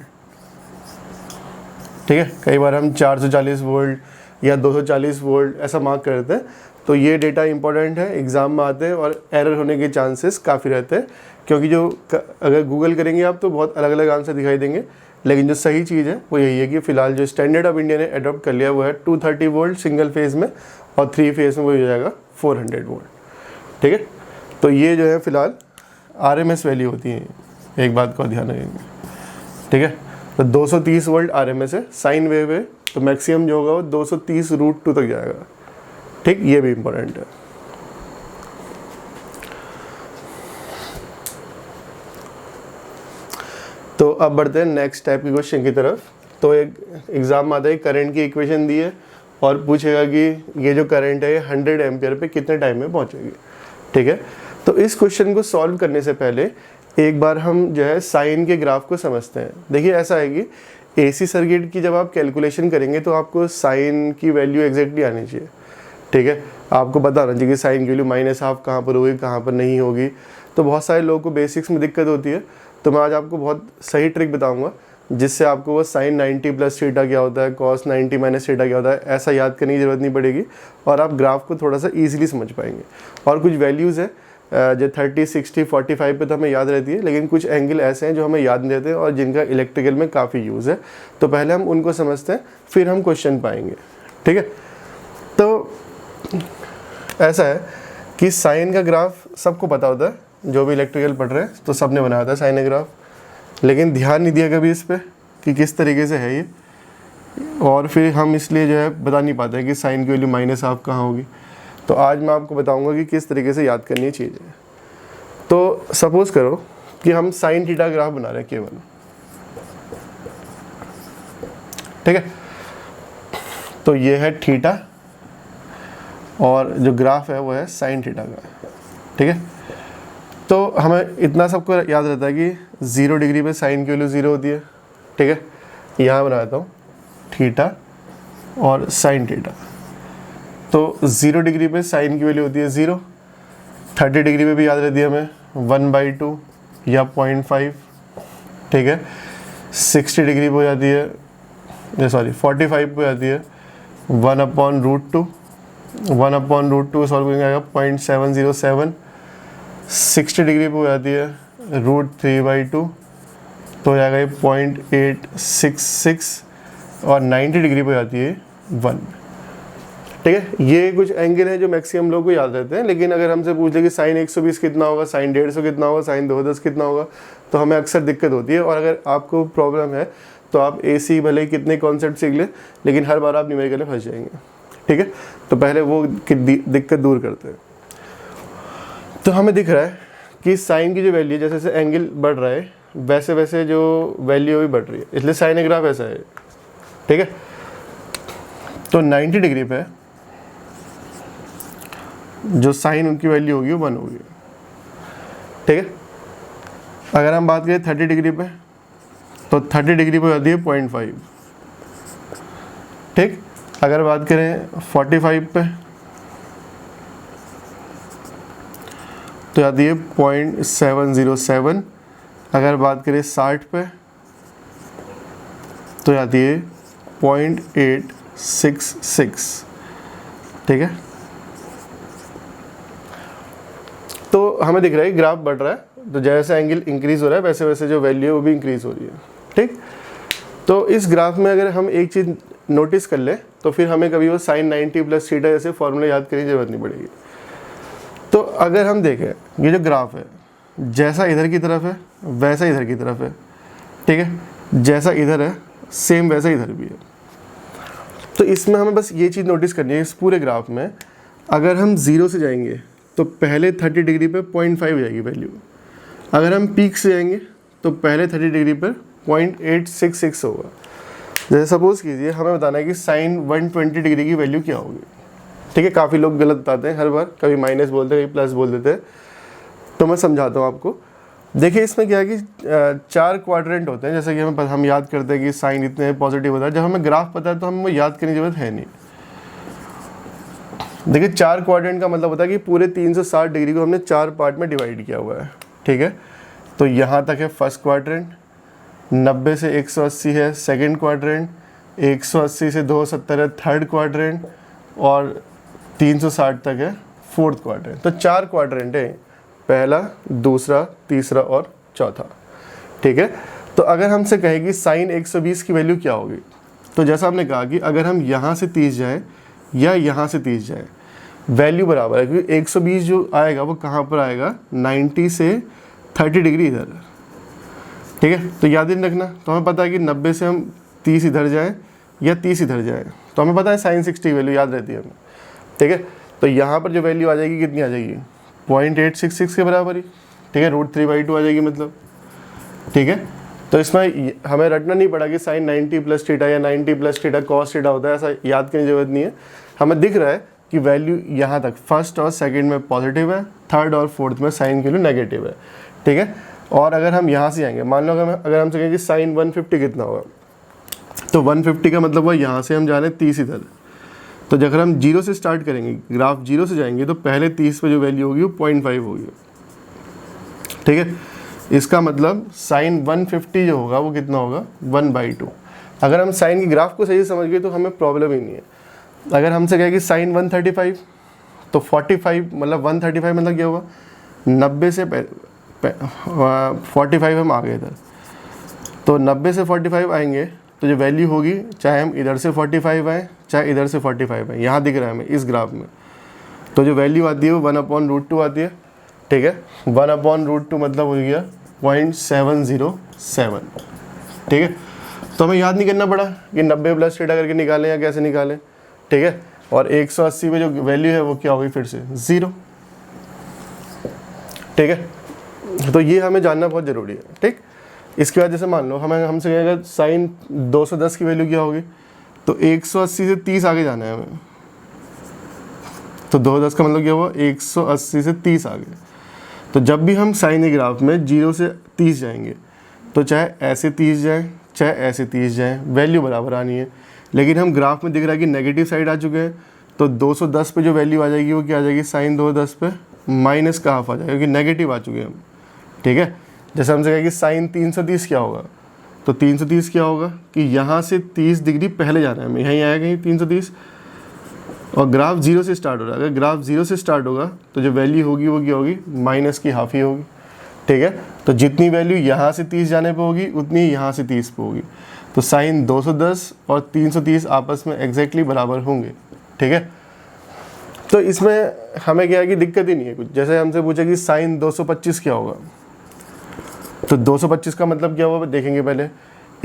ठीक है। कई बार हम 440 वोल्ट या 240 वोल्ट ऐसा मार्क करते हैं। तो ये डेटा इंपॉर्टेंट है, एग्ज़ाम में आते हैं और एरर होने के चांसेस काफ़ी रहते हैं, क्योंकि जो अगर गूगल करेंगे आप तो बहुत अलग अलग आंसर दिखाई देंगे, लेकिन जो सही चीज़ है वो यही है कि फ़िलहाल जो स्टैंडर्ड ऑफ इंडिया ने अडॉप्ट कर लिया वो है 230 वोल्ट सिंगल फेज़ में, और 3 फेज़ में वो हो जाएगा 400 वोल्ट, ठीक है। तो ये जो है फ़िलहाल RMS वैल्यू होती है, एक बात का ध्यान रखेंगे, ठीक है। तो 230 वोल्ट RMS है, साइन वेव है, तो मैक्सिमम जो होगा वो 230√2 तक जाएगा, ठीक। ये भी इंपॉर्टेंट है। तो अब बढ़ते हैं नेक्स्ट टाइप के क्वेश्चन की तरफ। तो एक एग्जाम में आता है करंट की इक्वेशन दी है और पूछेगा कि ये जो करंट है 100 एम्पियर पे कितने टाइम में पहुंचेगी, ठीक है। तो इस क्वेश्चन को सॉल्व करने से पहले एक बार हम जो है साइन के ग्राफ को समझते हैं। देखिए ऐसा है कि AC सर्किट की जब आप कैलकुलेशन करेंगे तो आपको साइन की वैल्यू एग्जैक्टली आनी चाहिए, ठीक है। आपको पता होना चाहिए कि साइन की वैल्यू -½ कहाँ पर होगी, कहाँ पर नहीं होगी। तो बहुत सारे लोगों को बेसिक्स में दिक्कत होती है, तो मैं आज आपको बहुत सही ट्रिक बताऊंगा जिससे आपको वो साइन 90 + थीटा क्या होता है, कॉस 90 - थीटा क्या होता है, ऐसा याद करने की ज़रूरत नहीं पड़ेगी और आप ग्राफ को थोड़ा सा ईजिली समझ पाएंगे। और कुछ वैल्यूज़ है जो 30, 60, 45 पे तो हमें याद रहती है, लेकिन कुछ एंगल ऐसे हैं जो हमें याद नहीं रहते हैं और जिनका इलेक्ट्रिकल में काफ़ी यूज़ है। तो पहले हम उनको समझते हैं, फिर हम क्वेश्चन पाएंगे, ठीक है। तो ऐसा है कि साइन का ग्राफ सबको पता होता है, जो भी इलेक्ट्रिकल पढ़ रहे हैं तो सब ने बनाया था साइन ग्राफ, लेकिन ध्यान नहीं दिया कभी इस पर कि किस तरीके से है ये, और फिर हम इसलिए जो है बता नहीं पाते हैं कि साइन की वैल्यू -½ कहाँ होगी। तो आज मैं आपको बताऊंगा कि किस तरीके से याद करनी चाहिए। तो सपोज करो कि हम साइन थीटा ग्राफ बना रहे हैं केवल, ठीक है। तो ये है थीटा और जो ग्राफ है वो है साइन थीटा का, ठीक है। तो हमें इतना सबको याद रहता है कि 0 डिग्री पे साइन की वैल्यू 0 होती है, ठीक है। यहाँ बना देता हूँ थीटा और साइन थीटा। तो 0 डिग्री पे साइन की वैल्यू होती है 0, 30 डिग्री पे भी याद रहती है हमें 1/2 या 0.5, ठीक है। 60 डिग्री पे हो जाती है, सॉरी 45 पे हो जाती है 1/√2, 1/√2 सॉल्व करेंगे आएगा 0.707। 60 डिग्री पे हो जाती है √3/2, तो हो जाएगा ये 0.866, और 90 डिग्री पे हो जाती है 1, ठीक है। ये कुछ एंगल है जो मैक्सिमम लोग को याद रहते हैं, लेकिन अगर हमसे पूछ ले कि साइन 120 कितना होगा, साइन 150 कितना होगा, साइन 210 कितना होगा, तो हमें अक्सर दिक्कत होती है। और अगर आपको प्रॉब्लम है तो आप AC भले ही कितने कॉन्सेप्ट सीख ले, लेकिन हर बार आप न्यूमेरिकल में फंस जाएंगे, ठीक है। तो पहले वो दिक्कत दूर करते हैं। तो हमें दिख रहा है कि साइन की जो वैल्यू जैसे जैसे एंगल बढ़ रहा है वैसे वैसे जो वैल्यू भी बढ़ रही है, इसलिए साइन ग्राफ ऐसा है, ठीक है। तो 90 डिग्री पे जो साइन उनकी वैल्यू होगी वो 1 होगी, ठीक है। अगर हम बात करें 30 डिग्री पे, तो 30 डिग्री पे होती है 0.5, ठीक। अगर बात करें 45 पे तो आती है 0.707। अगर बात करें 60 पे तो आती है 0.866, ठीक है। तो हमें दिख रहा है ग्राफ बढ़ रहा है, तो जैसे एंगल इंक्रीज हो रहा है वैसे वैसे जो वैल्यू है वो भी इंक्रीज हो रही है, ठीक। तो इस ग्राफ में अगर हम एक चीज़ नोटिस कर ले तो फिर हमें कभी वो साइन 90 प्लस थीटा जैसे फॉर्मूला याद करने की जरूरत नहीं पड़ेगी। तो अगर हम देखें ये जो ग्राफ है जैसा इधर की तरफ है वैसा इधर की तरफ है, ठीक है। जैसा इधर है सेम वैसा इधर भी है। तो इसमें हमें बस ये चीज़ नोटिस करनी है, इस पूरे ग्राफ में अगर हम 0 से जाएंगे तो पहले 30 डिग्री पे 0.5 हो जाएगी वैल्यू। अगर हम पीक से जाएंगे तो पहले 30 डिग्री पर 0.866 होगा। जैसे सपोज कीजिए हमें बताना है कि साइन 120 डिग्री की वैल्यू क्या होगी, ठीक है। काफ़ी लोग गलत बताते हैं हर बार, कभी माइनस बोलते हैं कभी प्लस बोल देते हैं, तो मैं समझाता हूँ आपको। देखिए इसमें क्या है कि 4 क्वाड्रेंट होते हैं, जैसे कि हम याद करते हैं कि साइन इतने पॉजिटिव होता है। जब हमें ग्राफ पता है तो हमें वो याद करने की जरूरत है नहीं। देखिए 4 क्वाड्रेंट का मतलब होता है कि पूरे 360 डिग्री को हमने 4 पार्ट में डिवाइड किया हुआ है, ठीक है। तो यहाँ तक है फर्स्ट क्वाड्रेंट, 90 से 180 है सेकंड क्वाड्रेंट, 180 से 270 है थर्ड क्वाड्रेंट, और 360 तक है फोर्थ क्वाड्रेंट। तो 4 क्वाड्रेंट है, पहला, दूसरा, तीसरा और चौथा, ठीक है। तो अगर हमसे कहे कि साइन 120 की वैल्यू क्या होगी, तो जैसा आपने कहा कि अगर हम यहाँ से 30 जाएँ या यहाँ से 30 जाए वैल्यू बराबर है, क्योंकि 120 जो आएगा वो कहाँ पर आएगा 90 से 30 डिग्री इधर, ठीक है। तो याद नहीं रखना, तो हमें पता है कि 90 से हम 30 इधर जाएँ या 30 इधर जाए, तो हमें पता है साइन 60 वैल्यू याद रहती है हमें, ठीक है। तो यहाँ पर जो वैल्यू आ जाएगी कितनी आ जाएगी 0.866 के बराबर ही, ठीक है। √3/2 आ जाएगी मतलब, ठीक है। तो इसमें हमें रटना नहीं पड़ा कि साइन 90 प्लस थीटा या 90 प्लस थीटा कॉस थीटा होता है, ऐसा याद करने की जरूरत नहीं है। हमें दिख रहा है कि वैल्यू यहाँ तक फर्स्ट और सेकंड में पॉजिटिव है, थर्ड और फोर्थ में साइन की वैल्यू नेगेटिव है, ठीक है। और अगर हम यहाँ से आएंगे, मान लो अगर हम कहें कि साइन 150 कितना होगा, तो 150 का मतलब हुआ यहाँ से हम जा रहे हैं 30 इधर। तो अगर हम 0 से स्टार्ट करेंगे, ग्राफ 0 से जाएंगे, तो पहले 30 पे जो वैल्यू होगी वो 0.5 होगी, ठीक है। इसका मतलब साइन 150 जो होगा वो कितना होगा 1/2। अगर हम साइन की ग्राफ को सही से समझ गए तो हमें प्रॉब्लम ही नहीं है। अगर हमसे कहे कि साइन 135, तो 45 मतलब 135 मतलब क्या होगा 90 से 45 हम आ गए इधर, तो 90 से 45 आएंगे तो जो वैल्यू होगी, चाहे हम इधर से 45 आए चाहे इधर से 45 आए, यहाँ दिख रहा है हमें इस ग्राफ में, तो जो वैल्यू आती है वो 1/√2 आती है, ठीक है। 1/√2 मतलब हो गया 0.707, ठीक है। तो हमें याद नहीं करना पड़ा कि 90 प्लस थीटा करके निकालें या कैसे निकालें, ठीक है। और 180 में जो वैल्यू है वो क्या होगी फिर से 0, ठीक है। तो ये हमें जानना बहुत ज़रूरी है, ठीक। इसके बाद जैसे मान लो हमसे कहेगा साइन 210 की वैल्यू क्या होगी, तो 180 से 30 आगे जाना है हमें, तो 210 का मतलब क्या हुआ, 180 से 30 आ गए। तो जब भी हम साइन के ग्राफ में 0 से 30 जाएंगे तो चाहे ऐसे 30 जाए चाहे ऐसे 30 जाए, वैल्यू बराबर आनी है। लेकिन हम ग्राफ में दिख रहा है कि नेगेटिव साइड आ चुके हैं, तो 210 पे जो वैल्यू आ जाएगी वो क्या आ जाएगी, साइन 210 पे माइनस का हाफ आ जाएगा, क्योंकि नेगेटिव आ चुके हैं हम। ठीक है, जैसे हमसे कहें कि साइन 330 क्या होगा, तो 330 क्या होगा कि यहाँ से 30 डिग्री पहले जाना है हमें, यहीं आएगा कहीं 330, और ग्राफ 0 से स्टार्ट हो रहा है। अगर ग्राफ 0 से स्टार्ट होगा तो जो वैल्यू होगी वो क्या होगी, माइनस की हाफ ही होगी। ठीक है, तो जितनी वैल्यू यहाँ से 30 जाने पे होगी उतनी यहाँ से 30 पे होगी। तो साइन 210 और 330 आपस में एग्जैक्टली बराबर होंगे। ठीक है, तो इसमें हमें क्या है कि दिक्कत ही नहीं है कुछ। जैसे हमसे पूछा कि साइन 225 क्या होगा, तो 225 का मतलब क्या होगा देखेंगे पहले।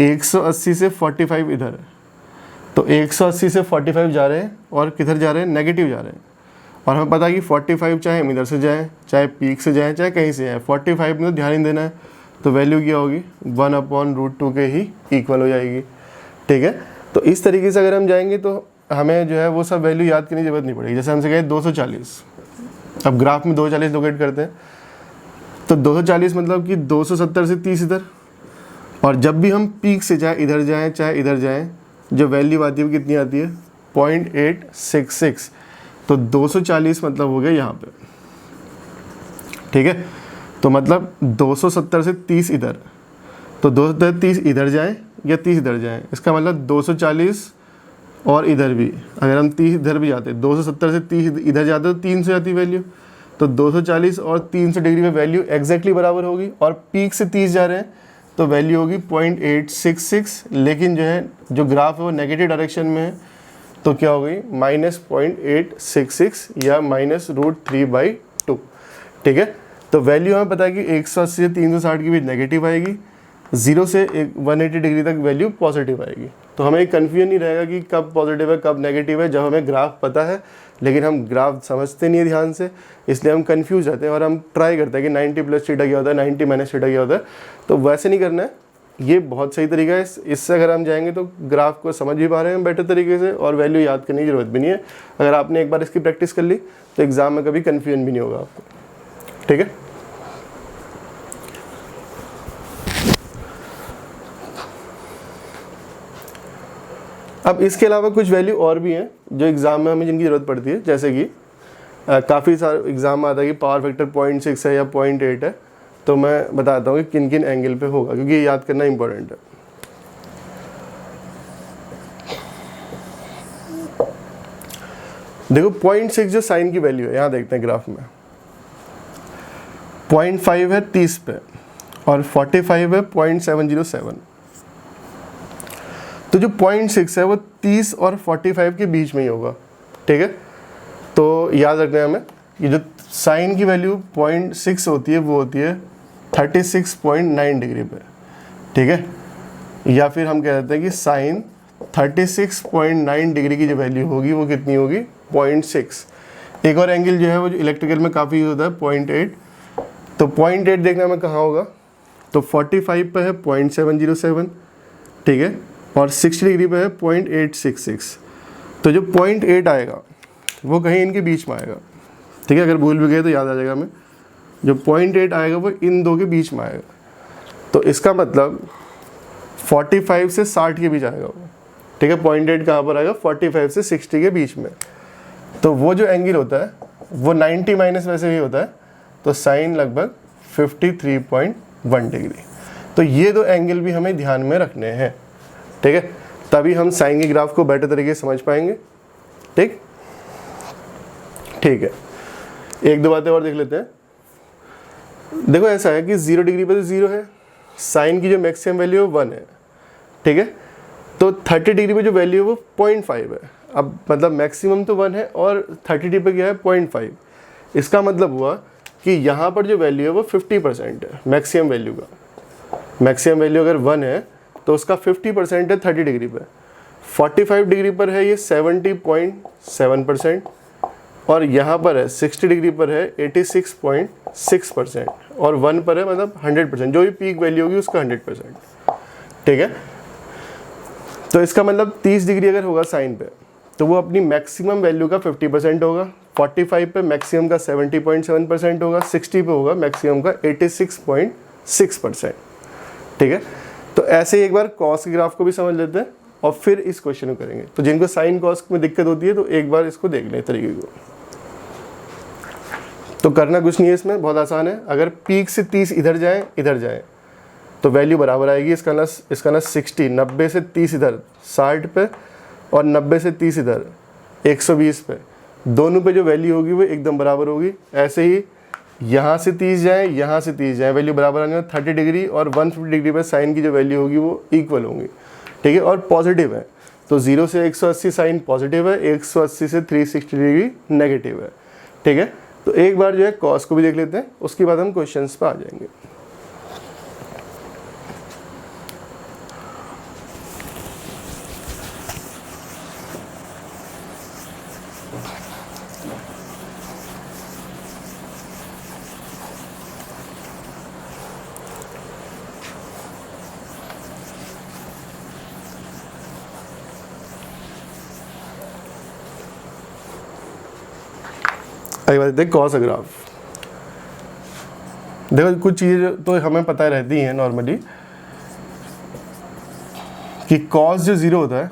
180 से 45 इधर है, तो 180 से 45 जा रहे हैं और किधर जा रहे हैं, नेगेटिव जा रहे हैं। और हमें पता है कि 45 चाहे हम इधर से जाएँ, चाहे पीक से जाएँ, चाहे कहीं से जाएँ, 45 में तो ध्यान ही देना है। तो वैल्यू क्या होगी, 1/√2 के ही इक्वल हो जाएगी। ठीक है, तो इस तरीके से अगर हम जाएंगे तो हमें जो है वो सब वैल्यू याद करने की जरूरत नहीं पड़ेगी। जैसे हमसे कहे 240, अब ग्राफ में 240 लोकेट करते हैं, तो 240 मतलब कि 270 से 30 इधर, और जब भी हम पीक से चाहे इधर जाएँ चाहे इधर जाएँ, जो वैल्यू आती है वो कितनी आती है, 0.866। तो 240 मतलब हो गया यहाँ पे। ठीक है, तो मतलब 270 से 30 इधर, तो 270 से 30 इधर जाएं या 30 इधर जाएं, इसका मतलब 240 और इधर भी, अगर हम 30 इधर भी जाते, 270 से 30 इधर जाते तो 300 आती वैल्यू। तो 240 और 300 डिग्री में वैल्यू एग्जैक्टली बराबर होगी, और पीक से 30 जा रहे हैं तो वैल्यू होगी 0.866। लेकिन जो है जो ग्राफ है वो नेगेटिव डायरेक्शन में है, तो क्या हो गई, -0.866 या -√3/2। ठीक है, तो वैल्यू हमें पता है कि 180 से 360 के बीच नेगेटिव आएगी, 0 से 180 डिग्री तक वैल्यू पॉजिटिव आएगी। तो हमें एक कन्फ्यूजन नहीं रहेगा कि कब पॉजिटिव है कब नेगेटिव है, जब हमें ग्राफ पता है। लेकिन हम ग्राफ समझते नहीं है ध्यान से, इसलिए हम कंफ्यूज रहते हैं और हम ट्राई करते हैं कि 90 + थीटा क्या होता है, 90 - थीटा क्या होता है। तो वैसे नहीं करना है, ये बहुत सही तरीका है। इससे अगर हम जाएंगे तो ग्राफ को समझ भी पा रहे हैं बेटर तरीके से, और वैल्यू याद करने की जरूरत भी नहीं है। अगर आपने एक बार इसकी प्रैक्टिस कर ली तो एग्जाम में कभी कन्फ्यूजन भी नहीं होगा आपको। ठीक है, अब इसके अलावा कुछ वैल्यू और भी हैं जो एग्ज़ाम में हमें जिनकी ज़रूरत पड़ती है। जैसे कि काफ़ी सारे एग्ज़ाम आता है कि पावर फैक्टर 0.6 है या 0.8 है, तो मैं बताता हूँ कि किन किन एंगल पे होगा, क्योंकि ये याद करना इंपॉर्टेंट है। देखो 0.6 जो साइन की वैल्यू है, यहाँ देखते हैं ग्राफ में, 0.5 है 30 पे और 45 है 0.707। तो जो 0.6 है वो 30 और 45 के बीच में ही होगा। ठीक है, तो याद रखना है हमें, ये जो साइन की वैल्यू 0.6 होती है वो होती है 36.9 डिग्री पे। ठीक है, या फिर हम कह देते हैं कि साइन 36.9 डिग्री की जो वैल्यू होगी वो कितनी होगी, 0.6। एक और एंगल जो है वो जो इलेक्ट्रिकल में काफ़ी यूज होता है 0.8, तो 0.8 देखना में कहाँ होगा, तो 45 पे है 0.707। ठीक है, और 60 डिग्री पे है 0.866। तो जो 0.8 आएगा वो कहीं इनके बीच में आएगा। ठीक है, अगर भूल भी गए तो याद आ जाएगा हमें, जो 0.8 आएगा वो इन दो के बीच में आएगा। तो इसका मतलब 45 से 60 के बीच आएगा वो। ठीक है, 0.8 कहाँ पर आएगा, 45 से 60 के बीच में। तो वो जो एंगल होता है वो 90 माइनस वैसे ही होता है, तो साइन लगभग 53.1 डिग्री। तो ये दो एंगल भी हमें ध्यान में रखने हैं। ठीक है, तभी हम साइन के ग्राफ को बेटर तरीके से समझ पाएंगे। ठीक है, एक दो बातें और देख लेते हैं। देखो ऐसा है कि 0 डिग्री पे तो 0 है, साइन की जो मैक्सिमम वैल्यू है 1 है। ठीक है, तो 30 डिग्री पे जो वैल्यू है वो 0.5 है। अब मतलब मैक्सिमम तो 1 है और 30 डिग्री पे क्या है, 0.5। इसका मतलब हुआ कि यहाँ पर जो वैल्यू है वो 50% है मैक्सिमम वैल्यू का। मैक्सिमम वैल्यू अगर 1 है तो उसका 50% है 30 डिग्री पे। 45 डिग्री पर है ये 70.7%, और यहाँ पर है 60 डिग्री पर है 86.6%, और 1 पर है मतलब 100%, जो भी पीक वैल्यू होगी उसका 100%। ठीक है, तो इसका मतलब 30 डिग्री अगर होगा साइन पे तो वो अपनी मैक्सिमम वैल्यू का 50% होगा, 45 पे मैक्सिमम का 70.7% होगा, 60 पे होगा मैक्सिमम का 86.6%। ठीक है, तो ऐसे ही एक बार कॉस के ग्राफ को भी समझ लेते हैं और फिर इस क्वेश्चन को करेंगे। तो जिनको साइन कॉस में दिक्कत होती है तो एक बार इसको देख लें तरीके को। तो करना कुछ नहीं है, इसमें बहुत आसान है। अगर पीक से 30 इधर जाएं तो वैल्यू बराबर आएगी। इसका ना 60, 90 से 30 इधर 60 पे और 90 से 30 इधर 120 पे, दोनों पे जो वैल्यू होगी वो एकदम बराबर होगी। ऐसे ही यहाँ से 30 जाएँ, यहाँ से 30 जाएँ, वैल्यू बराबर आने में 30 डिग्री और 150 डिग्री पर साइन की जो वैल्यू होगी वो इक्वल होंगी। ठीक है, और पॉजिटिव है तो 0 से 180 साइन पॉजिटिव है, 180 से 360 डिग्री नेगेटिव है। ठीक है, तो एक बार जो है कॉस को भी देख लेते हैं, उसके बाद हम क्वेश्चंस पे आ जाएंगे। आगे बात देखते कॉस ग्राफ। देखो कुछ चीज़ें तो हमें पता रहती हैं नॉर्मली कि कॉस जो 0 होता है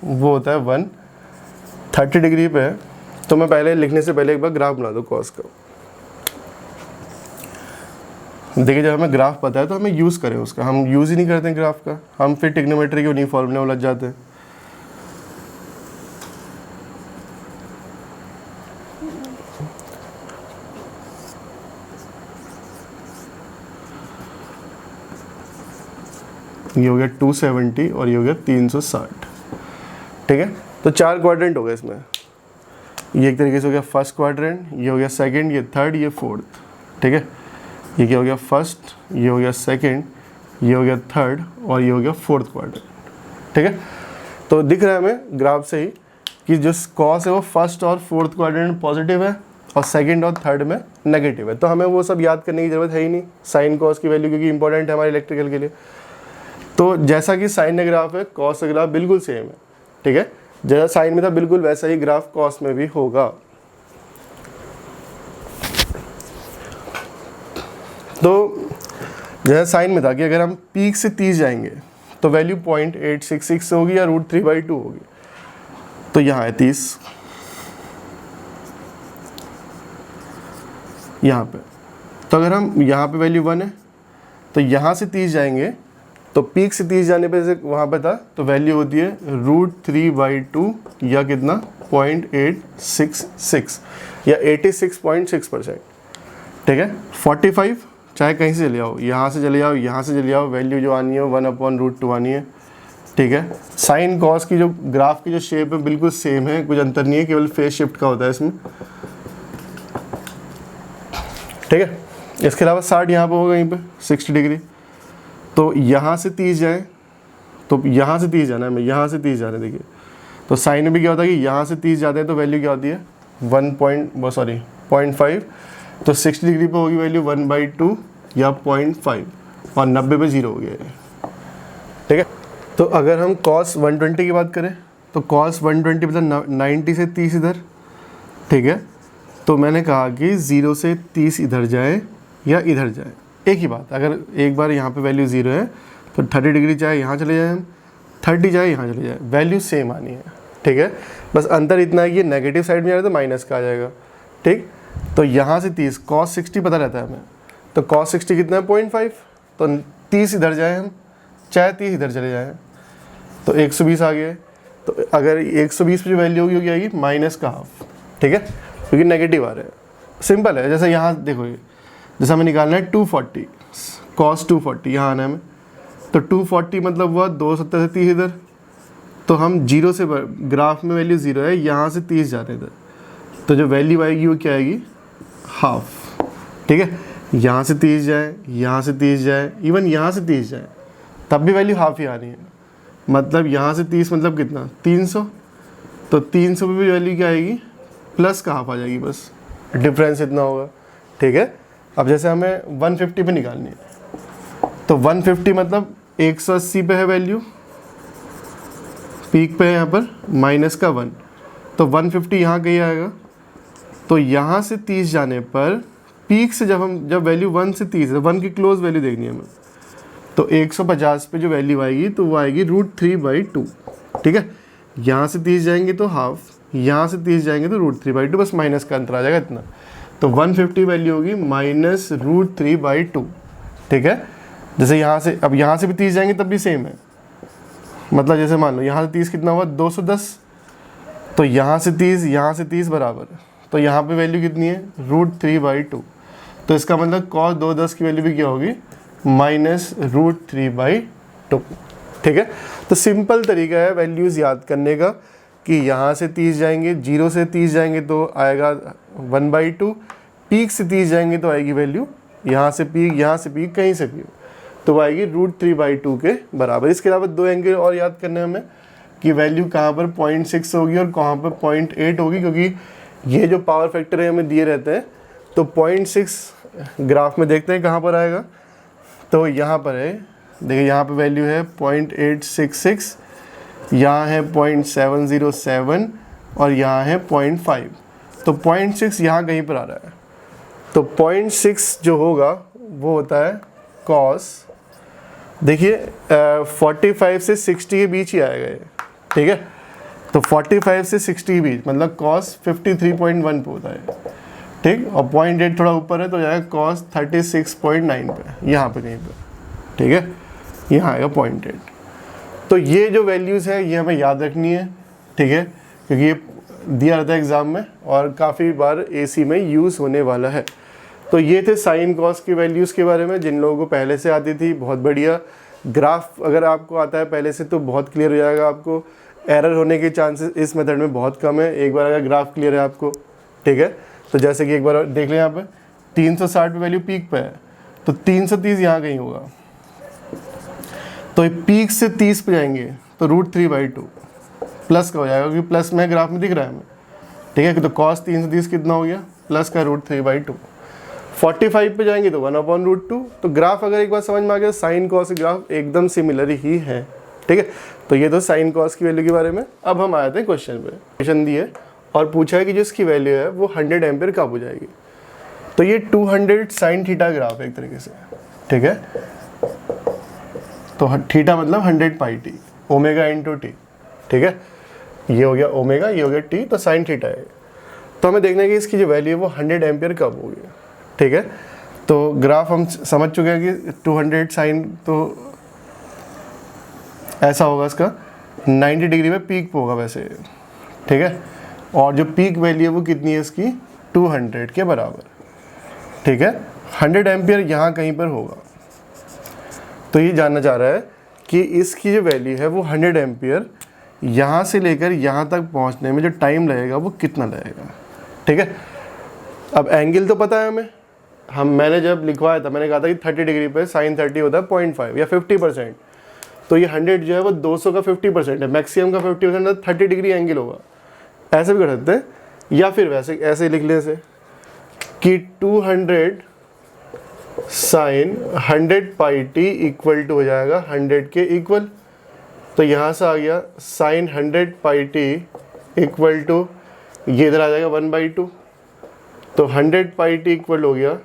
वो होता है 130 डिग्री पे है। तो मैं पहले लिखने से पहले एक बार ग्राफ बना दो कॉस का। देखिए जब हमें ग्राफ पता है तो हमें यूज़ करें उसका, हम यूज़ ही नहीं करते हैं ग्राफ का, हम फिर ट्रिग्नोमेट्री के उन्हीं फॉर्मूले में उलझ जाते हैं। ये हो गया 270 और ये हो गया 360। ठीक है, तो 4 क्वाड्रेंट हो गए इसमें। ये एक तरीके से हो गया फर्स्ट क्वाड्रेंट, ये हो गया सेकंड, ये थर्ड, ये फोर्थ। ठीक है, ये क्या हो गया फर्स्ट, ये हो गया सेकंड, ये हो गया थर्ड और ये हो गया फोर्थ क्वाड्रेंट। ठीक है, तो दिख रहा है हमें ग्राफ से ही कि जो कॉस है वो फर्स्ट और फोर्थ क्वाड्रेंट में पॉजिटिव है और सेकंड और थर्ड में नेगेटिव है। तो हमें वो सब याद करने की ज़रूरत है ही नहीं, साइन कॉस की वैल्यू, क्योंकि इंपॉर्टेंट है हमारे इलेक्ट्रिकल के लिए। तो जैसा कि साइन ग्राफ है कॉस ग्राफ बिल्कुल सेम है। ठीक है, जैसा साइन में था बिल्कुल वैसा ही ग्राफ कॉस में भी होगा। तो जैसा साइन में था कि अगर हम पीक से 30 जाएंगे तो वैल्यू 0.866 होगी या √3/2 होगी। तो यहाँ है 30, यहाँ पे। तो अगर हम यहाँ पे वैल्यू 1 है तो यहाँ से 30 जाएंगे तो पीक से 30 जाने पे से वहाँ पे था तो वैल्यू होती है √3/2 या कितना 0.866 या 86.6%। ठीक है, 45 चाहे कहीं से चले आओ, यहाँ से चले जाओ, यहाँ से चले जाओ, वैल्यू जो आनी है 1/√2 आनी है। ठीक है, साइन कॉस की जो ग्राफ की जो शेप है बिल्कुल सेम है, कुछ अंतर नहीं है, केवल फेस शिफ्ट का होता है इसमें। ठीक है, इसके अलावा 60 यहाँ पे होगा कहीं पे 60 डिग्री। तो यहाँ से 30 जाए तो यहाँ से 30 जाना है, मैं यहाँ से 30 जाना है। देखिए तो साइन में भी क्या होता है कि यहाँ से 30 जाते हैं तो वैल्यू क्या होती है 0.5। तो 60 डिग्री पे होगी वैल्यू 1/2 या 0.5 और 90 पे 0 हो गया है। ठीक है, तो अगर हम cos 120 की बात करें तो cos 120 मतलब 90 से 30 इधर। ठीक है, तो मैंने कहा कि 0 से 30 इधर जाए या इधर जाए, एक ही बात। अगर एक बार यहाँ पे वैल्यू 0 है तो 30 डिग्री चाहे यहाँ चले जाए हम, 30 जाए यहाँ चले जाए, वैल्यू सेम आनी है। ठीक है, बस अंतर इतना है कि नेगेटिव साइड में जा रहा है तो माइनस का आ जाएगा। ठीक, तो यहाँ से 30 cos 60 पता रहता है हमें, तो cos 60 कितना है 0.5। तो 30 इधर जाए हम चाहे 30 इधर चले जाएँ तो 120 आ गया। तो अगर 120 पे जो वैल्यू होगी वो क्या आएगी -½ ठीक है, क्योंकि नेगेटिव आ रहा है। सिंपल है, जैसे यहाँ देखो ये जैसा हमें निकालना है 240 cos 240 यहाँ आना है हमें। तो 240 मतलब हुआ 270 से 30 इधर। तो हम 0 से ग्राफ में वैल्यू 0 है, यहाँ से 30 जा रहे इधर, तो जो वैल्यू आएगी वो क्या आएगी ½ ठीक है, यहाँ से 30 जाए, यहाँ से 30 जाए, इवन यहाँ से 30 जाए तब भी वैल्यू ½ ही आ रही है। मतलब यहाँ से 30 मतलब कितना 300। तो 300 पे भी वैल्यू क्या आएगी प्लस का ½ आ जाएगी, बस डिफरेंस इतना होगा। ठीक है, अब जैसे हमें 150 पे निकालनी है तो 150 मतलब 180 पे है वैल्यू, पीक पे है यहाँ पर -1, तो 150 यहाँ कहीं आएगा तो यहाँ से 30 जाने पर पीक से जब वैल्यू 1 से 30 है, 1 की क्लोज वैल्यू देखनी है हमें, तो 150 पे जो वैल्यू आएगी तो वो आएगी √3/2। ठीक है, यहाँ से 30 जाएंगे तो हाफ, यहाँ से 30 जाएंगे तो √3/2, बस माइनस का अंतर आ जाएगा इतना। तो 150 वैल्यू होगी माइनस √3/2। ठीक है, जैसे यहाँ से, अब यहाँ से भी 30 जाएंगे तब भी सेम है, मतलब जैसे मान लो यहाँ से 30 कितना हुआ 210, तो यहाँ से 30 बराबर, तो यहाँ पे वैल्यू कितनी है √3/2। तो इसका मतलब cos 210 की वैल्यू भी क्या होगी माइनस √3/2। ठीक है, तो सिंपल तरीका है वैल्यूज़ याद करने का कि यहाँ से 30 जाएंगे, 0 से 30 जाएंगे तो आएगा 1/2, पीक से 30 जाएंगे तो आएगी वैल्यू यहाँ से पीक कहीं से भी, तो वो आएगी √3/2 के बराबर। इसके अलावा 2 एंगल और याद करने हमें कि वैल्यू कहाँ पर 0.6 होगी और कहाँ पर 0.8 होगी, क्योंकि ये जो पावर फैक्टर है हमें दिए रहते हैं। तो 0.6 ग्राफ में देखते हैं कहाँ पर आएगा, तो यहाँ पर है, देखिए यहाँ पे वैल्यू है 0.866, यहाँ है 0.707 और यहाँ है 0.5, तो 0.6 यहाँ कहीं पर आ रहा है। तो 0.6 जो होगा वो होता है cos, देखिए 45 से 60 के बीच ही आएगा ये। ठीक है, तो 45 से 60 के बीच मतलब cos 53.1 पे होता है। ठीक, और 0.8 थोड़ा ऊपर है तो जाएगा cos 36.9 पे, यहाँ पे कहीं पे। ठीक है, यहाँ आएगा 0.8। तो ये जो वैल्यूज़ है ये हमें याद रखनी है। ठीक है, क्योंकि ये दिया रहता है एग्ज़ाम में और काफ़ी बार एसी में यूज़ होने वाला है। तो ये थे साइन कॉस की वैल्यूज़ के बारे में, जिन लोगों को पहले से आती थी बहुत बढ़िया। ग्राफ अगर आपको आता है पहले से तो बहुत क्लियर हो जाएगा, आपको एरर होने के चांसेस इस मेथड में बहुत कम है एक बार अगर ग्राफ क्लियर है आपको। ठीक है, तो जैसे कि एक बार देख लें, यहाँ पर 360 पे वैल्यू पीक पे है, तो 330 यहाँ कहीं होगा, तो पीक से 30 पे जाएंगे तो √3/2 प्लस का हो जाएगा, क्योंकि प्लस में ग्राफ में दिख रहा है हमें। ठीक है, तो cos 330 कितना हो गया प्लस का √3/2। 45 पे जाएंगे तो 1/√2। तो ग्राफ अगर एक बार समझ में आ गया, साइन कॉस ग्राफ एकदम सिमिलर ही है। ठीक है, तो ये तो साइन कॉस की वैल्यू के बारे में। अब हम आए थे क्वेश्चन पे, क्वेश्चन दिए और पूछा है कि जिसकी वैल्यू है वो 100 एम्पियर कब हो जाएगी। तो ये 200 साइन थीटा ग्राफ है एक तरीके से। ठीक है, तो थीटा मतलब 100πt, ओमेगा इंटू टी। ठीक है, ये हो गया ओमेगा, ये हो गया टी, तो साइन थीटा है। तो हमें देखना है कि इसकी जो वैल्यू है वो 100 एम्पियर कब होगी। ठीक है, तो ग्राफ हम समझ चुके हैं कि 200 साइन, तो ऐसा होगा इसका 90 डिग्री में पीक पे होगा वैसे। ठीक है, और जो पीक वैल्यू है वो कितनी है इसकी 200 के बराबर। ठीक है, 100 एम्पियर यहाँ कहीं पर होगा। तो ये जानना चाह रहा है कि इसकी जो वैल्यू है वो 100 एम्पियर यहाँ से लेकर यहाँ तक पहुँचने में जो टाइम लगेगा वो कितना लगेगा। ठीक है, अब एंगल तो पता है हमें, मैंने जब लिखवाया था मैंने कहा था कि 30 डिग्री पे साइन 30 होता है 0.5 या 50%। तो ये 100 जो है वो 200 का 50% है, मैक्सिमम का 50% 30 डिग्री एंगल होगा। ऐसे भी कर सकते हैं, या फिर वैसे ऐसे लिख लें से कि 200 साइन 100πt इक्वल टू हो जाएगा 100 के इक्वल। तो यहाँ से आ गया साइन 100πt इक्वल टू, ये इधर आ जाएगा 1/2, तो 100πt इक्वल हो गया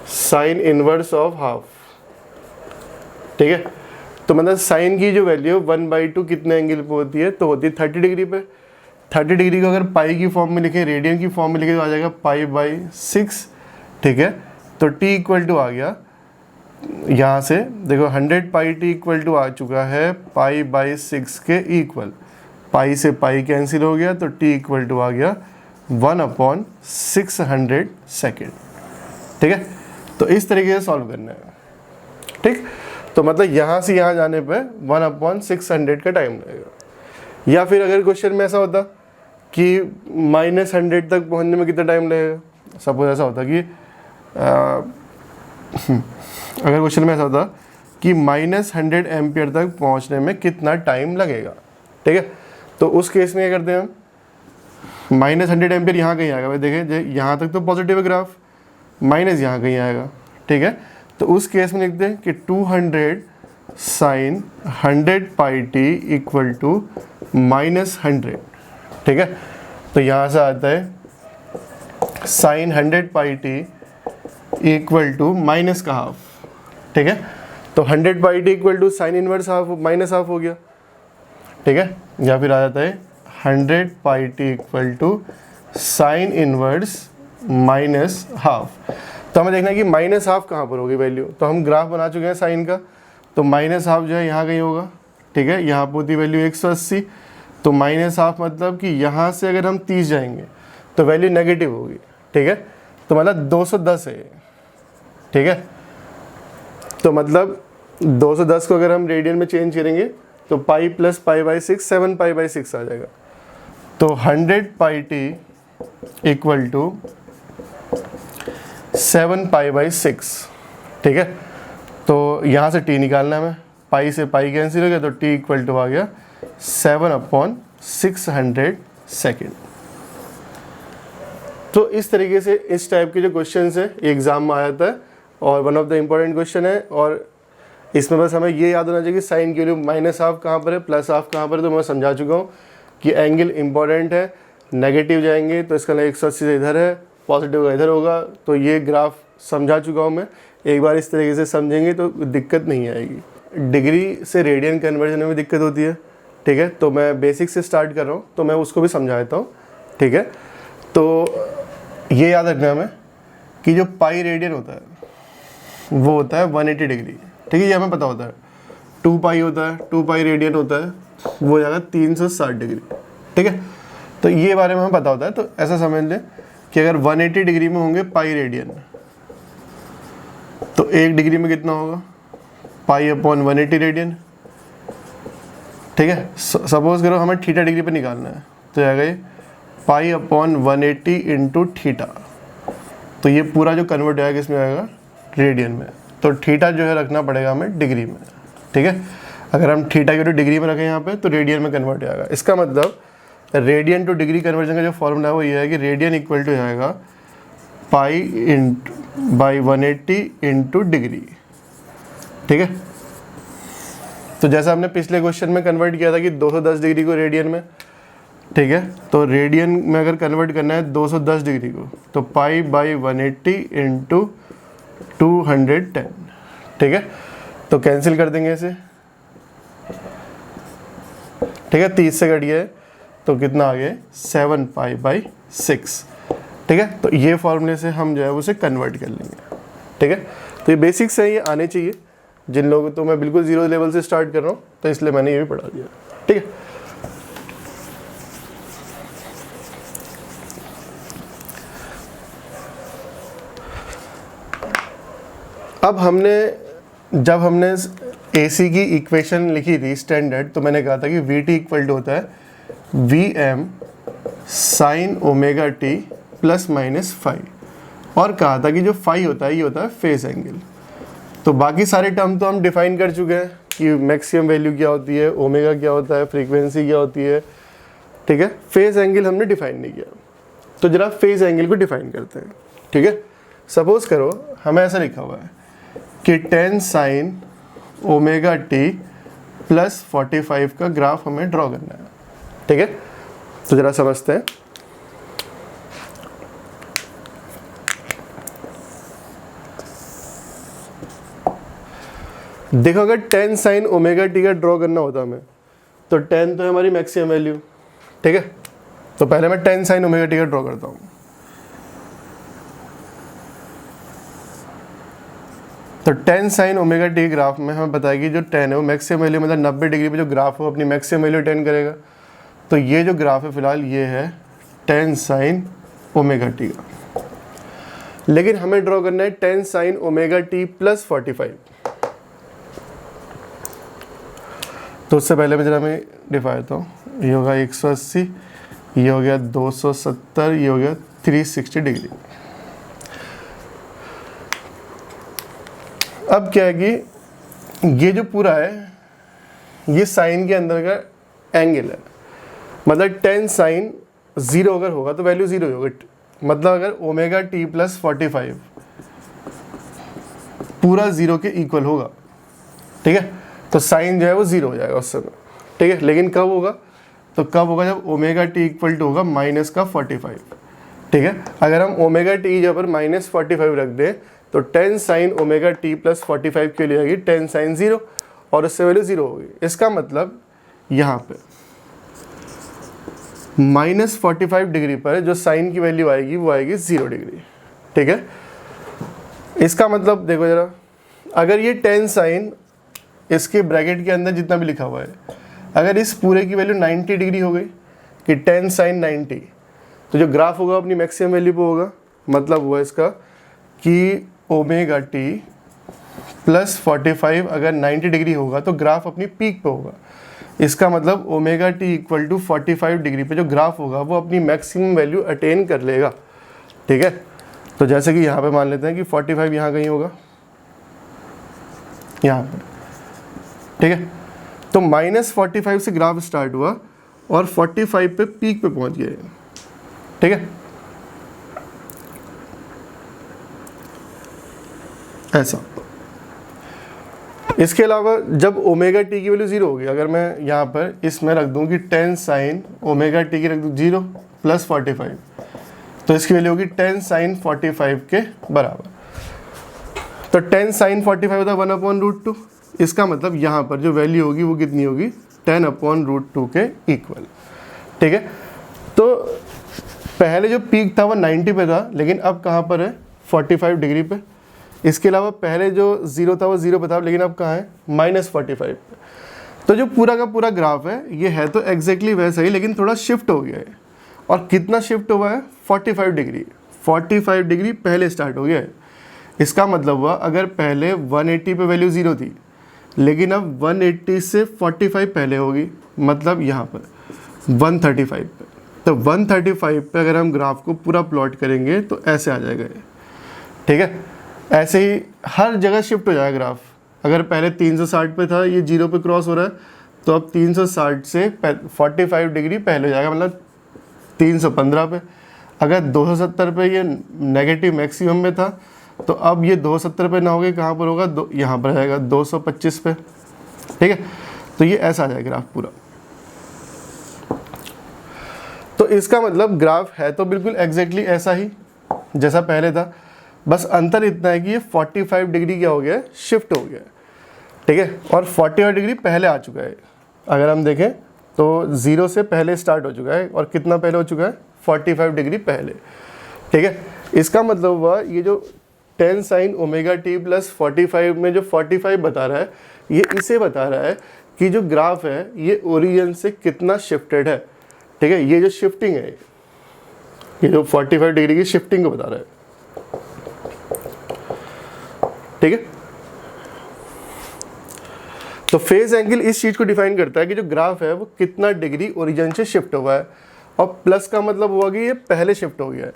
साइन इनवर्स ऑफ हाफ। ठीक है, तो मतलब साइन की जो वैल्यू है 1/2 कितने एंगल पे होती है, तो होती है 30 डिग्री पे। 30 डिग्री को अगर पाई की फॉर्म में लिखें, रेडियन की फॉर्म में लिखें तो आ जाएगा π/6। ठीक है, तो t इक्वल टू आ गया, यहाँ से देखो 100πt इक्वल टू आ चुका है π/6 के इक्वल। पाई से पाई कैंसिल हो गया, तो t इक्वल टू आ गया 1/600 सेकेंड। ठीक है, तो इस तरीके से सॉल्व करना है। ठीक, तो मतलब यहाँ से यहाँ जाने पे 1/600 का टाइम लगेगा। या फिर अगर क्वेश्चन में ऐसा होता कि -100 तक पहुँचने में कितना टाइम लगेगा, सपोज ऐसा होता कि अगर क्वेश्चन में ऐसा होता कि -100 एम्पियर तक पहुँचने में कितना टाइम लगेगा। ठीक है, तो उस केस में क्या करते हैं हम, -100 एम्पियर यहाँ कहीं आएगा। भाई देखें यहाँ तक तो पॉजिटिव है ग्राफ, माइनस यहाँ कहीं आएगा। ठीक है, तो उस केस में लिखते हैं कि 200 साइन 100πt इक्वल टू -100। ठीक है, तो यहाँ से आता है sine 100 pi T equal to minus का हाफ, ठीक है। तो 100 pi T equal to sine inverse half minus half हो गया, ठीक है। या फिर आ जाता है 100 pi T equal to sine inverse minus half. तो हमें देखना है कि माइनस हाफ कहाँ पर होगी वैल्यू। तो हम ग्राफ बना चुके हैं साइन का, तो माइनस हाफ जो है यहाँ कहीं होगा, ठीक है। यहाँ पर होती वैल्यू 180, तो माइनस हाफ मतलब कि यहाँ से अगर हम 30 जाएंगे तो वैल्यू नेगेटिव होगी, ठीक है। तो मतलब 210 है, ठीक है। तो मतलब 210 को अगर हम रेडियन में चेंज करेंगे तो pi plus pi by 6 7 pi by 6 आ जाएगा। तो 100 pi T equal to 7 pi by 6, ठीक है। तो यहाँ से टी निकालना है हमें, पाई से पाई कैंसिल हो गया, तो टी इक्वल टू आ गया 7/600 सेकेंड। तो इस तरीके से इस टाइप के जो क्वेश्चन है एग्जाम में आ जाता है और one of the important question है। और इसमें बस हमें ये याद होना चाहिए कि साइन के लिए माइनस हाफ कहाँ पर है, प्लस हाफ कहाँ पर है। तो मैं समझा चुका हूँ कि एंगल इंपॉर्टेंट है, नेगेटिव जाएंगे तो इसका 180 से इधर है, पॉजिटिव का इधर होगा। तो ये ग्राफ समझा चुका हूँ मैं, एक बार इस तरीके से समझेंगे तो दिक्कत नहीं आएगी। डिग्री से रेडियन कन्वर्जन में भी दिक्कत होती है, ठीक है। तो मैं बेसिक से स्टार्ट कर रहा हूँ, तो मैं उसको भी समझा देता हूँ, ठीक है। तो ये याद रखना हमें कि जो पाई रेडियन होता है वो होता है 180 डिग्री, ठीक है। ये हमें पता होता है। 2 पाई होता है, 2 पाई रेडियन होता है, वो हो जाएगा 360 डिग्री, ठीक है। तो ये बारे में हमें पता होता है। तो ऐसा समझ लें कि अगर 180 डिग्री में होंगे पाई रेडियन, तो 1 डिग्री में कितना होगा, पाई अपॉन 180 रेडियन, ठीक है। सपोज करो हमें थीटा डिग्री पे निकालना है, तो आएगा ये पाई अपॉन 180 इंटू थीटा। तो ये पूरा जो कन्वर्ट आएगा किसमें आएगा, रेडियन में। तो थीटा जो है रखना पड़ेगा हमें डिग्री में, ठीक है। अगर हम थीटा की डिग्री में रखें यहाँ पे तो रेडियन में कन्वर्ट आएगा। इसका मतलब रेडियन टू डिग्री कन्वर्जन का जो फॉर्मूला है वो ये है कि रेडियन इक्वल टू आएगा pi into by 180 into degree, ठीक है। तो जैसा हमने पिछले क्वेश्चन में कन्वर्ट किया था कि 210 डिग्री को रेडियन में, ठीक है। तो रेडियन में अगर कन्वर्ट करना है 210 डिग्री को, तो पाई बाई 180 इंटू 210, ठीक है। तो कैंसिल कर देंगे इसे, ठीक है। 30 से कट गया तो कितना आ गया 7 पाई बाई 6, ठीक है। तो ये फॉर्मूले से हम जो है उसे कन्वर्ट कर लेंगे, ठीक है। तो ये बेसिक्स है, ये आने चाहिए जिन लोगों, तो मैं बिल्कुल जीरो लेवल से स्टार्ट कर रहा हूँ तो इसलिए मैंने ये भी पढ़ा दिया, ठीक है। अब जब हमने AC की इक्वेशन लिखी थी स्टैंडर्ड, तो मैंने कहा था कि VT इक्वल टू होता है VM sine omega T plus minus phi, और कहा था कि जो फाई होता है ये होता है फेज एंगल। तो बाकी सारे टर्म तो हम डिफाइन कर चुके हैं कि मैक्सिमम वैल्यू क्या होती है, ओमेगा क्या होता है, फ्रीक्वेंसी क्या होती है, ठीक है। फेज एंगल हमने डिफाइन नहीं किया, तो जरा फेज एंगल को डिफाइन करते हैं, ठीक है। सपोज करो हमें ऐसा लिखा हुआ है कि 10 साइन ओमेगा टी प्लस 45 का ग्राफ हमें ड्रॉ करना है, ठीक है। तो जरा समझते हैं। देखो अगर 10 साइन ओमेगा टी का ड्रॉ करना होता हमें, तो 10 तो है हमारी मैक्सिमम वैल्यू, ठीक है। तो पहले मैं 10 साइन ओमेगा टी का ड्रॉ करता हूँ। तो 10 साइन ओमेगा टी ग्राफ में हमें बताया कि जो 10 है वो मैक्सिमम वैल्यू, मतलब 90 डिग्री पे जो ग्राफ हो अपनी मैक्सिमम वैल्यू 10 करेगा। तो ये जो ग्राफ है फिलहाल ये है 10 साइन ओमेगा टी का, लेकिन हमें ड्रॉ करना है 10 साइन ओमेगा टी प्लस 45। तो उससे पहले मैं जरा मैं डिफाइन करता हूँ। ये होगा 180, ये हो गया 270, ये हो गया 360 डिग्री। अब क्या है कि ये जो पूरा है ये साइन के अंदर का एंगल है, मतलब 10 साइन 0 अगर होगा तो वैल्यू 0 होगा। मतलब अगर ओमेगा टी प्लस 45 पूरा 0 के इक्वल होगा, ठीक है, तो साइन जो है वो 0 हो जाएगा उस समय, ठीक है। लेकिन कब होगा, तो कब होगा जब ओमेगा टी इक्वल टू होगा माइनस का 45, ठीक है। अगर हम ओमेगा टी जहाँ पर -45 रख दें तो 10 साइन ओमेगा टी प्लस 45 के लिए आएगी 10 साइन 0 और उससे वैल्यू 0 होगी। इसका मतलब यहाँ पे -45 डिग्री पर जो साइन की वैल्यू आएगी वो आएगी 0 डिग्री। ठीक है, इसका मतलब देखो जरा, अगर ये 10 साइन इसके ब्रैकेट के अंदर जितना भी लिखा हुआ है, अगर इस पूरे की वैल्यू 90 डिग्री हो गई कि 10 साइन 90, तो जो ग्राफ होगा अपनी मैक्सिमम वैल्यू पे होगा। मतलब हुआ इसका कि ओमेगा टी प्लस 45 अगर 90 डिग्री होगा तो ग्राफ अपनी पीक पे होगा। इसका मतलब omega T equal to 45 degree पे जो ग्राफ होगा वो अपनी मैक्सिमम वैल्यू अटेन कर लेगा। ठीक है, तो जैसे कि यहाँ पे मान लेते हैं कि 45 यहाँ कहीं होगा, यहाँ पर। ठीक है, तो -45 से ग्राफ स्टार्ट हुआ और 45 पे पीक पे पहुँच गए। ठीक है, ऐसा। इसके अलावा जब ओमेगा टी की वैल्यू 0 होगी, अगर मैं यहाँ पर इसमें रख दूँ कि 10 साइन ओमेगा टी की रख दूँ 0 प्लस 45, तो इसकी वैल्यू होगी 10 साइन 45 के बराबर। तो 10 साइन 45 होता है 1/√2। इसका मतलब यहाँ पर जो वैल्यू होगी वो कितनी होगी, 10/√2 के इक्वल। ठीक है, तो पहले जो पीक था वो 90 पे था, लेकिन अब कहाँ पर है, 45 डिग्री पे। इसके अलावा पहले जो 0 था वो 0 पे था, लेकिन अब कहाँ है, -45 पे। तो जो पूरा का पूरा ग्राफ है ये है तो एग्जैक्टली वैसा ही, लेकिन थोड़ा शिफ्ट हो गया है। और कितना शिफ्ट हुआ है, 45 डिग्री। 45 डिग्री पहले स्टार्ट हो गया है। इसका मतलब हुआ अगर पहले 180 पे वैल्यू 0 थी, लेकिन अब 180 से 45 पहले होगी, मतलब यहाँ पर 135 पे। तो 135 पे अगर हम ग्राफ को पूरा प्लॉट करेंगे तो ऐसे आ जाएगा ये। ठीक है, ऐसे ही हर जगह शिफ्ट हो जाएगा ग्राफ। अगर पहले 360 पे था, ये 0 पे क्रॉस हो रहा है, तो अब 360 से 45 डिग्री पहले हो जाएगा, मतलब 315 पे। अगर 270 पे ये नेगेटिव मैक्सिमम में था, तो अब ये 270 पे ना होगा, कहाँ पर होगा, यहाँ पर आएगा 225 पे। ठीक है, तो ये ऐसा आ जाएगा ग्राफ पूरा। तो इसका मतलब ग्राफ है तो बिल्कुल एग्जैक्टली ऐसा ही जैसा पहले था, बस अंतर इतना है कि ये 45 डिग्री क्या हो गया है, शिफ्ट हो गया है। ठीक है, और 45 डिग्री पहले आ चुका है। अगर हम देखें तो 0 से पहले स्टार्ट हो चुका है, और कितना पहले हो चुका है, 45 डिग्री पहले। ठीक है, इसका मतलब हुआ ये जो 10 साइन ओमेगा टी प्लस 45 में जो 45 बता रहा है, ये इसे बता रहा है कि जो ग्राफ है ये ओरिजिन से कितना शिफ्टेड है। ठीक है, ये जो शिफ्टिंग है, ये जो 45 डिग्री की शिफ्टिंग को बता रहा है। ठीक है, तो फेज एंगल इस चीज को डिफाइन करता है कि जो ग्राफ है वो कितना डिग्री ओरिजिन से शिफ्ट हुआ है, और प्लस का मतलब हुआ कि ये पहले शिफ्ट हो गया है।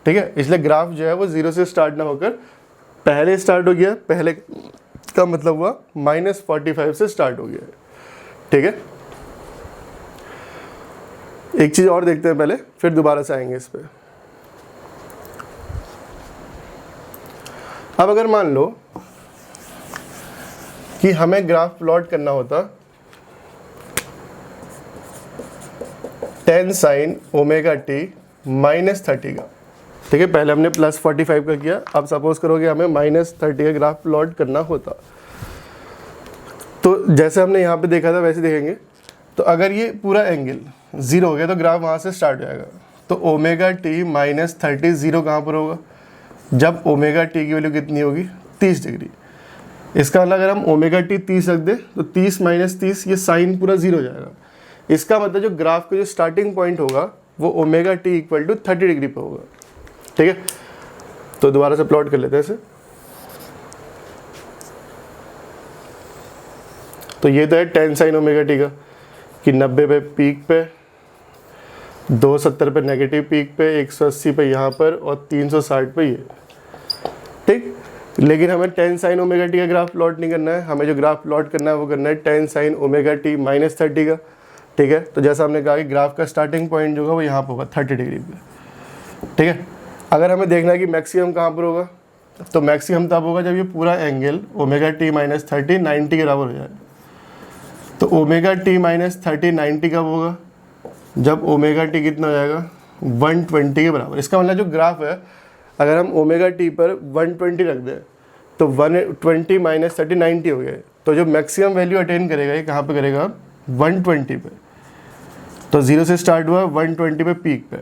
ठीक है, इसलिए ग्राफ जो है वो 0 से स्टार्ट ना होकर पहले स्टार्ट हो गया। पहले का मतलब हुआ -45 से स्टार्ट हो गया है। ठीक है, एक चीज और देखते हैं पहले, फिर दोबारा से आएंगे इस पे। अब अगर मान लो कि हमें ग्राफ प्लॉट करना होता 10 साइन ओमेगा टी -30 का। ठीक है, पहले हमने +45 का किया, अब सपोज करोगे हमें -30 का ग्राफ प्लॉट करना होता, तो जैसे हमने यहाँ पे देखा था वैसे देखेंगे। तो अगर ये पूरा एंगल 0 हो गया तो ग्राफ वहाँ से स्टार्ट हो जाएगा। तो ओमेगा टी -30 0 कहाँ पर होगा, जब ओमेगा टी की वैल्यू कितनी होगी, 30 डिग्री। इसका मतलब अगर हम ओमेगा टी 30 रख दें तो 30 - 30 ये साइन पूरा 0 हो जाएगा। इसका मतलब जो ग्राफ का जो स्टार्टिंग पॉइंट होगा वो omega T equal to 30 degree पे होगा। ठीक है, तो दोबारा से प्लॉट कर लेते हैं इसे। तो ये तो है 10 साइन ओमेगा टी का कि 90 पे पीक पे, 270 पे नेगेटिव पीक पे, 180 पे यहाँ पर, और 360 पे ये। ठीक, लेकिन हमें 10 साइन ओमेगा टी का ग्राफ प्लॉट नहीं करना है, हमें जो ग्राफ प्लॉट करना है वो करना है 10 साइन ओमेगा टी -30 का। ठीक है, तो जैसा हमने कहा कि ग्राफ का स्टार्टिंग पॉइंट जो होगा वो यहाँ पर होगा 30 डिग्री पे। ठीक है, अगर हमें देखना है कि मैक्सिमम कहाँ पर होगा, तो मैक्सिमम तब होगा जब ये पूरा एंगल ओमेगा टी -30 90 के बराबर हो जाए। तो ओमेगा टी -30 90 कब होगा, जब ओमेगा टी कितना हो जाएगा, 120 के बराबर। इसका मतलब जो ग्राफ है, अगर हम ओमेगा टी पर 120 रख दें तो 120 माइनस 30 90 हो गए। तो जो मैक्सिमम वैल्यू अटेन करेगा ये कहाँ पे करेगा, 120 पे। तो 0 से स्टार्ट हुआ 120 पे पीक पे,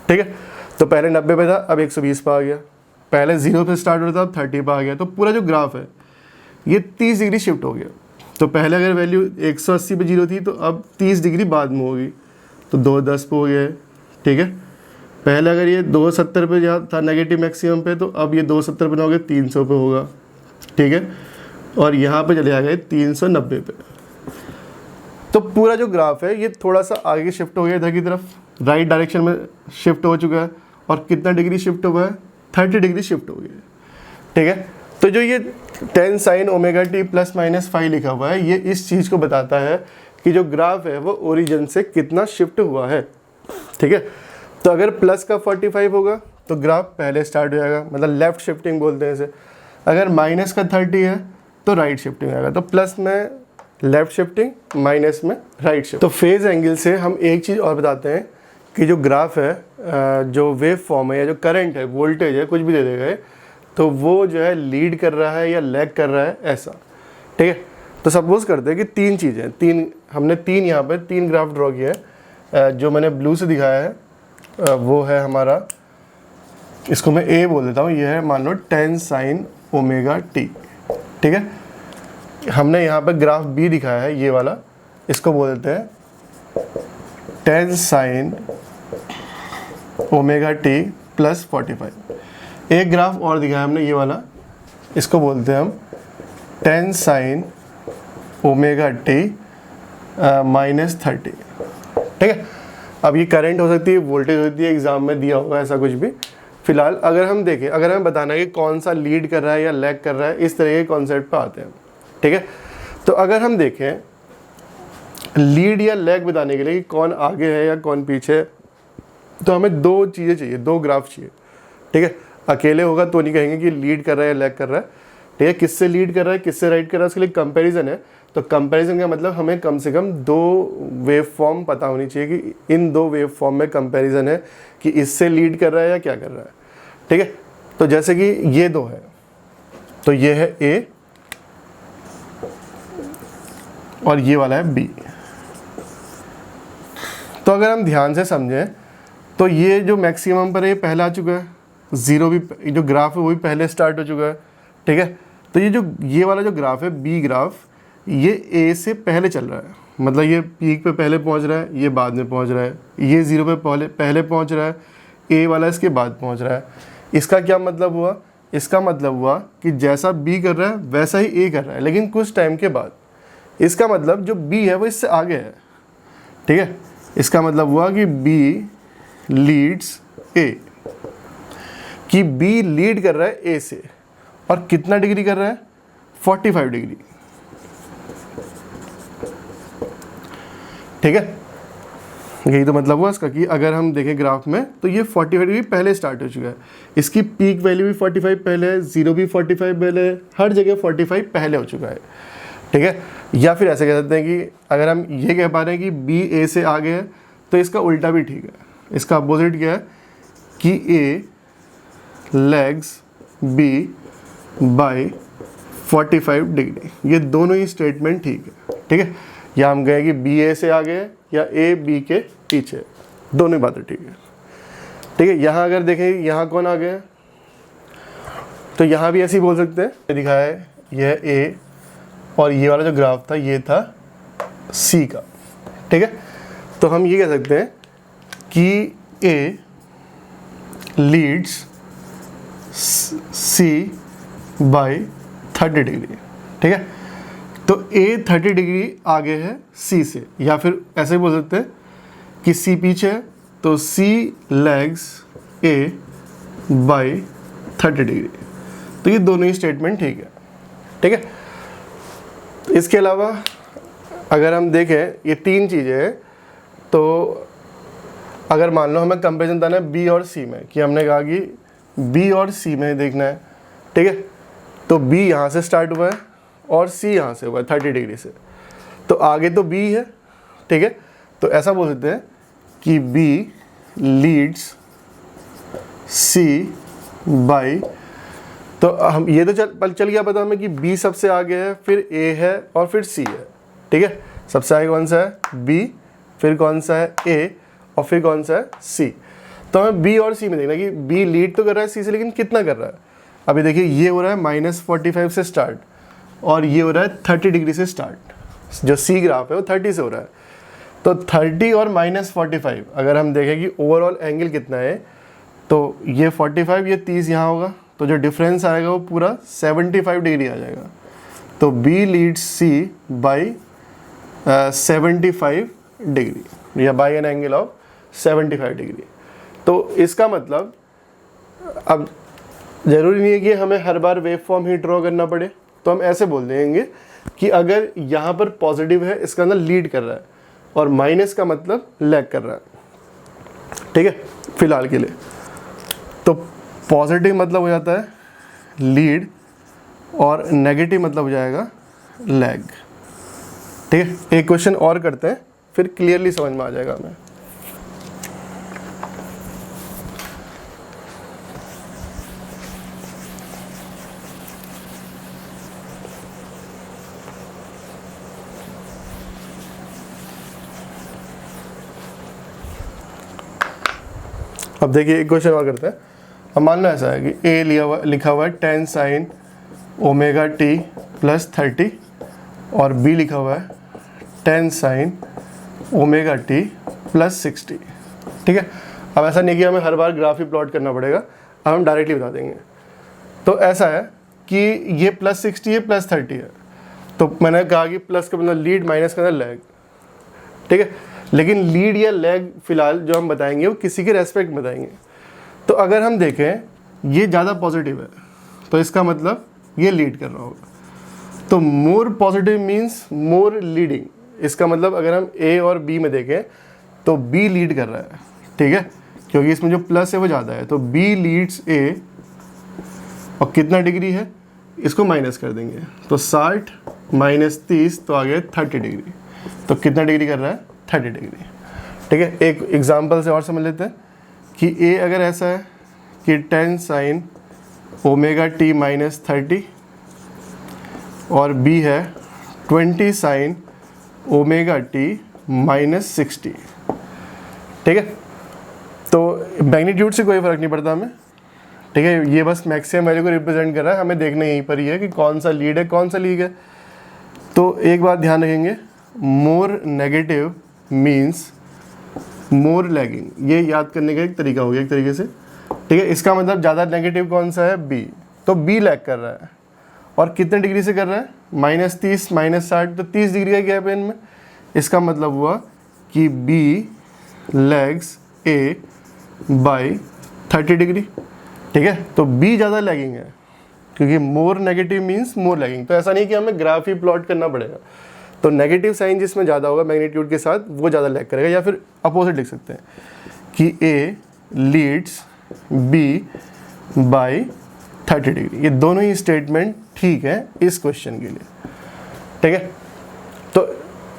ठीक है। तो पहले 90 पे था, अब 120 पे आ गया। पहले 0 पे स्टार्ट हो रहा था, अब 30 पे आ गया। तो पूरा जो ग्राफ है ये 30 डिग्री शिफ्ट हो गया। तो पहले अगर वैल्यू 180 पे 0 थी तो अब 30 डिग्री बाद में होगी, तो 210 पे हो गया है, ठीक है। पहले अगर ये 270 पे जहाँ था नेगेटिव मैक्सिमम पे, तो अब ये 270 पे ना हो गया 300 पे होगा, ठीक है। और यहाँ पे चले आ गए 390 पे। तो पूरा जो ग्राफ है ये थोड़ा सा आगे शिफ्ट हो गया इधर की तरफ, राइट डायरेक्शन में शिफ्ट हो चुका है। और कितना डिग्री शिफ्ट हुआ है, 30 डिग्री शिफ्ट हो गया है, ठीक है। तो जो ये 10 sign omega T plus minus 5 लिखा हुआ है, ये इस चीज़ को बताता है कि जो ग्राफ है वो ओरिजिन से कितना शिफ्ट हुआ है, ठीक है। तो अगर प्लस का 45 होगा तो ग्राफ पहले स्टार्ट हो जाएगा, मतलब लेफ्ट शिफ्टिंग बोलते हैं इसे। अगर माइनस का 30 है तो राइट शिफ्टिंग आएगा। तो प्लस में लेफ्ट शिफ्टिंग, माइनस में राइट शिफ्ट। तो फेज़ एंगल से हम एक चीज़ और बताते हैं कि जो ग्राफ है, जो वेव फॉर्म है या जो करंट है, वोल्टेज है, कुछ भी दे देगा ये, तो वो जो है लीड कर रहा है या लैग कर रहा है, ऐसा, ठीक है। तो सपोज करते हैं कि तीन चीज़ें, हमने यहाँ पर तीन ग्राफ ड्रॉ किए हैं। जो मैंने ब्लू से दिखाया है वो है हमारा, इसको मैं ए बोल देता हूँ, ये है मान लो 10 साइन ओमेगा टी, ठीक है। हमने यहाँ पर ग्राफ बी दिखाया है, ये वाला, इसको बोल देते हैं 10 साइन ओमेगा टी प्लस 45। एक ग्राफ और दिखाया हमने, ये वाला, इसको बोलते हैं हम 10 साइन ओमेगा टी माइनस 30, ठीक है। अब ये करंट हो सकती है, वोल्टेज हो सकती है, एग्जाम में दिया होगा ऐसा कुछ भी। फिलहाल अगर हम देखें, अगर हमें बताना है कि कौन सा लीड कर रहा है या लैग कर रहा है, इस तरह के कॉन्सेप्ट पे आते हैं, ठीक है। तो अगर हम देखें लीड या लैग बताने के लिए कि कौन आगे है या कौन पीछे है, तो हमें दो चीज़ें चाहिए, दो ग्राफ चाहिए, ठीक है। अकेले होगा तो नहीं कहेंगे कि लीड कर रहा है या लैग कर रहा है, ठीक है। किससे लीड कर रहा है, किससे राइट कर रहा है, उसके लिए कंपैरिजन है। तो कंपैरिजन का मतलब हमें कम से कम दो वेव फॉर्म पता होनी चाहिए कि इन दो वेव फॉर्म में कंपैरिजन है कि इससे लीड कर रहा है या क्या कर रहा है, ठीक है। तो जैसे कि ये दो है, तो ये है ए और ये वाला है बी। तो अगर हम ध्यान से समझें तो ये जो मैक्सिमम पर है ये पहले आ चुका है, ज़ीरो भी, जो ग्राफ है वो भी पहले स्टार्ट हो चुका है, ठीक है। तो ये वाला जो ग्राफ है बी ग्राफ, ये ए से पहले चल रहा है, मतलब ये पीक पे पहले पहुंच रहा है, ये बाद में पहुंच रहा है। ये 0 पे पहले पहुंच रहा है, ए वाला इसके बाद पहुंच रहा है। इसका क्या मतलब हुआ, इसका मतलब हुआ कि जैसा बी कर रहा है वैसा ही ए कर रहा है, लेकिन कुछ टाइम के बाद। इसका मतलब जो बी है वो इससे आगे है, ठीक है। इसका मतलब हुआ कि बी लीड्स ए, कि बी लीड कर रहा है ए से, और कितना डिग्री कर रहा है, 45 डिग्री, ठीक है। यही तो मतलब हुआ इसका कि अगर हम देखें ग्राफ में तो ये 45 डिग्री पहले स्टार्ट हो चुका है। इसकी पीक वैल्यू भी 45 पहले है, 0 भी 45 पहले है, हर जगह 45 पहले हो चुका है, ठीक है। या फिर ऐसे कह सकते हैं कि अगर हम ये कह पा रहे हैं कि बी ए से आगे है, तो इसका उल्टा भी ठीक है। इसका अपोजिट क्या है कि ए लैग्स बी बाय 45 डिग्री। ये दोनों ही स्टेटमेंट ठीक है, ठीक है। या हम कहें कि बी ए से आगे है या ए बी के पीछे, दोनों बातें ठीक है, ठीक है। यहाँ अगर देखें यहाँ कौन आ गया, तो यहाँ भी ऐसे ही बोल सकते हैं। दिखाया है यह ए और ये वाला जो ग्राफ था ये था सी का, ठीक है। तो हम ये कह सकते हैं कि ए लीड्स सी बाय 30 डिग्री, ठीक है। तो ए 30 डिग्री आगे है सी से, या फिर ऐसे ही बोल सकते हैं कि सी पीछे है तो सी लैग्स ए बाय 30 डिग्री। तो ये दोनों ही स्टेटमेंट ठीक है, ठीक है। इसके अलावा अगर हम देखें ये तीन चीज़ें हैं, तो अगर मान लो हमें कंपेरिजन बताना है बी और सी में, कि हमने कहा कि बी और सी में देखना है, ठीक है। तो बी यहाँ से स्टार्ट हुआ है और सी यहाँ से हुआ है 30 डिग्री से, तो आगे तो बी है, ठीक है। तो ऐसा बोल सकते हैं कि बी लीड्स C बाई, तो हम ये तो चल गया पता हमें कि B सबसे आगे है, फिर A है और फिर C है, ठीक है। सबसे आगे कौन सा है B, फिर कौन सा है A और फिर कौन सा है C। तो हमें B और C में देखना कि B लीड तो कर रहा है C से, लेकिन कितना कर रहा है। अभी देखिए ये हो रहा है -45 से स्टार्ट और ये हो रहा है 30 डिग्री से स्टार्ट। जो C ग्राफ है वो 30 से हो रहा है, तो 30 और -45 अगर हम देखें कि ओवरऑल एंगल कितना है, तो ये 45, ये 30 यहाँ होगा, तो जो डिफरेंस आएगा वो पूरा 75 डिग्री आ जाएगा। तो B leads C by 75 degree या by an angle of 75 degree. तो इसका मतलब अब ज़रूरी नहीं है कि हमें हर बार वेव फॉर्म ही ड्रॉ करना पड़े, तो हम ऐसे बोल देंगे कि अगर यहाँ पर पॉजिटिव है इसका मतलब लीड कर रहा है और माइनस का मतलब लैग कर रहा है, ठीक है, फिलहाल के लिए। तो पॉजिटिव मतलब हो जाता है लीड और नेगेटिव मतलब हो जाएगा लैग, ठीक है। एक क्वेश्चन और करते हैं, फिर क्लियरली समझ में आ जाएगा हमें। अब देखिए एक क्वेश्चन और करते हैं। अब मान लो ऐसा है कि ए लिखा हुआ है 10 sin ओमेगा टी प्लस 30 और बी लिखा हुआ है 10 sin ओमेगा टी प्लस 60, ठीक है। अब ऐसा नहीं कि हमें हर बार ग्राफ ही प्लॉट करना पड़ेगा, अब हम डायरेक्टली बता देंगे। तो ऐसा है कि ये प्लस 60 है, प्लस 30 है, तो मैंने कहा कि प्लस का मतलब लीड, माइनस का मतलब लैग, ठीक है। लेकिन लीड या लैग फिलहाल जो हम बताएंगे वो किसी के रेस्पेक्ट में बताएंगे। तो अगर हम देखें ये ज़्यादा पॉजिटिव है तो इसका मतलब ये लीड कर रहा होगा, तो more positive means more leading. इसका मतलब अगर हम ए और बी में देखें तो बी लीड कर रहा है, ठीक है, क्योंकि इसमें जो प्लस है वो ज़्यादा है, तो बी लीड्स ए और कितना डिग्री है इसको माइनस कर देंगे, तो 60 माइनस 30 तो आ गया 30 डिग्री। तो कितना डिग्री कर रहा है 30 डिग्री, ठीक है। एक एग्जांपल से और समझ लेते हैं कि ए अगर ऐसा है कि 10 sin ओमेगा टी माइनस 30 और बी है 20 sin ओमेगा टी माइनस 60, ठीक है। तो मैग्नीट्यूड से कोई फ़र्क नहीं पड़ता हमें, ठीक है, ये बस मैक्सिमम वैल्यू को रिप्रेजेंट कर रहा है, हमें देखना यहीं पर ही है कि कौन सा लीड है कौन सा लीग है। तो एक बात ध्यान रखेंगे, मोर नेगेटिव मीन्स मोर लैगिंग, ये याद करने का एक तरीका हो गया एक तरीके से, ठीक है। इसका मतलब ज़्यादा नेगेटिव कौन सा है बी, तो बी लैग कर रहा है और कितने डिग्री से कर रहा है -30 -60, तो 30 डिग्री का गैप है इनमें। इसका मतलब हुआ कि B lags A by 30 degree, ठीक है। तो बी ज़्यादा लैगिंग है क्योंकि more negative means more lagging. तो ऐसा नहीं कि हमें ग्राफ ही प्लॉट करना पड़ेगा, तो नेगेटिव साइन जिसमें ज़्यादा होगा मैग्नीट्यूड के साथ वो ज़्यादा लैग करेगा, या फिर अपोजिट लिख सकते हैं कि ए लीड्स बी बाई 30 डिग्री। ये दोनों ही स्टेटमेंट ठीक है इस क्वेश्चन के लिए, ठीक है। तो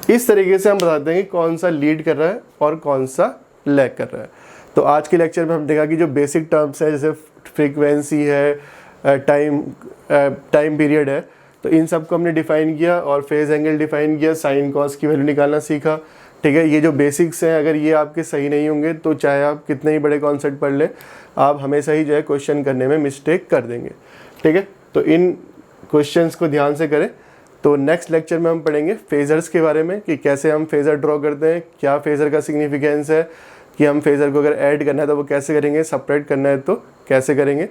इस तरीके से हम बताते हैं कि कौन सा लीड कर रहा है और कौन सा लैग कर रहा है। तो आज के लेक्चर में हम देखा कि जो बेसिक टर्म्स है जैसे फ्रीक्वेंसी है, टाइम पीरियड है, तो इन सब को हमने डिफाइन किया और फेज एंगल डिफाइन किया, साइन कॉस की वैल्यू निकालना सीखा, ठीक है। ये जो बेसिक्स हैं अगर ये आपके सही नहीं होंगे तो चाहे आप कितने ही बड़े कॉन्सेप्ट पढ़ लें, आप हमेशा ही जो है क्वेश्चन करने में मिस्टेक कर देंगे, ठीक है। तो इन क्वेश्चंस को ध्यान से करें। तो नेक्स्ट लेक्चर में हम पढ़ेंगे फेजर्स के बारे में कि कैसे हम फेजर ड्रॉ करते हैं, क्या फेजर का सिग्निफिकेंस है, कि हम फेजर को अगर ऐड करना है तो वो कैसे करेंगे, सपरेट करना है तो कैसे करेंगे।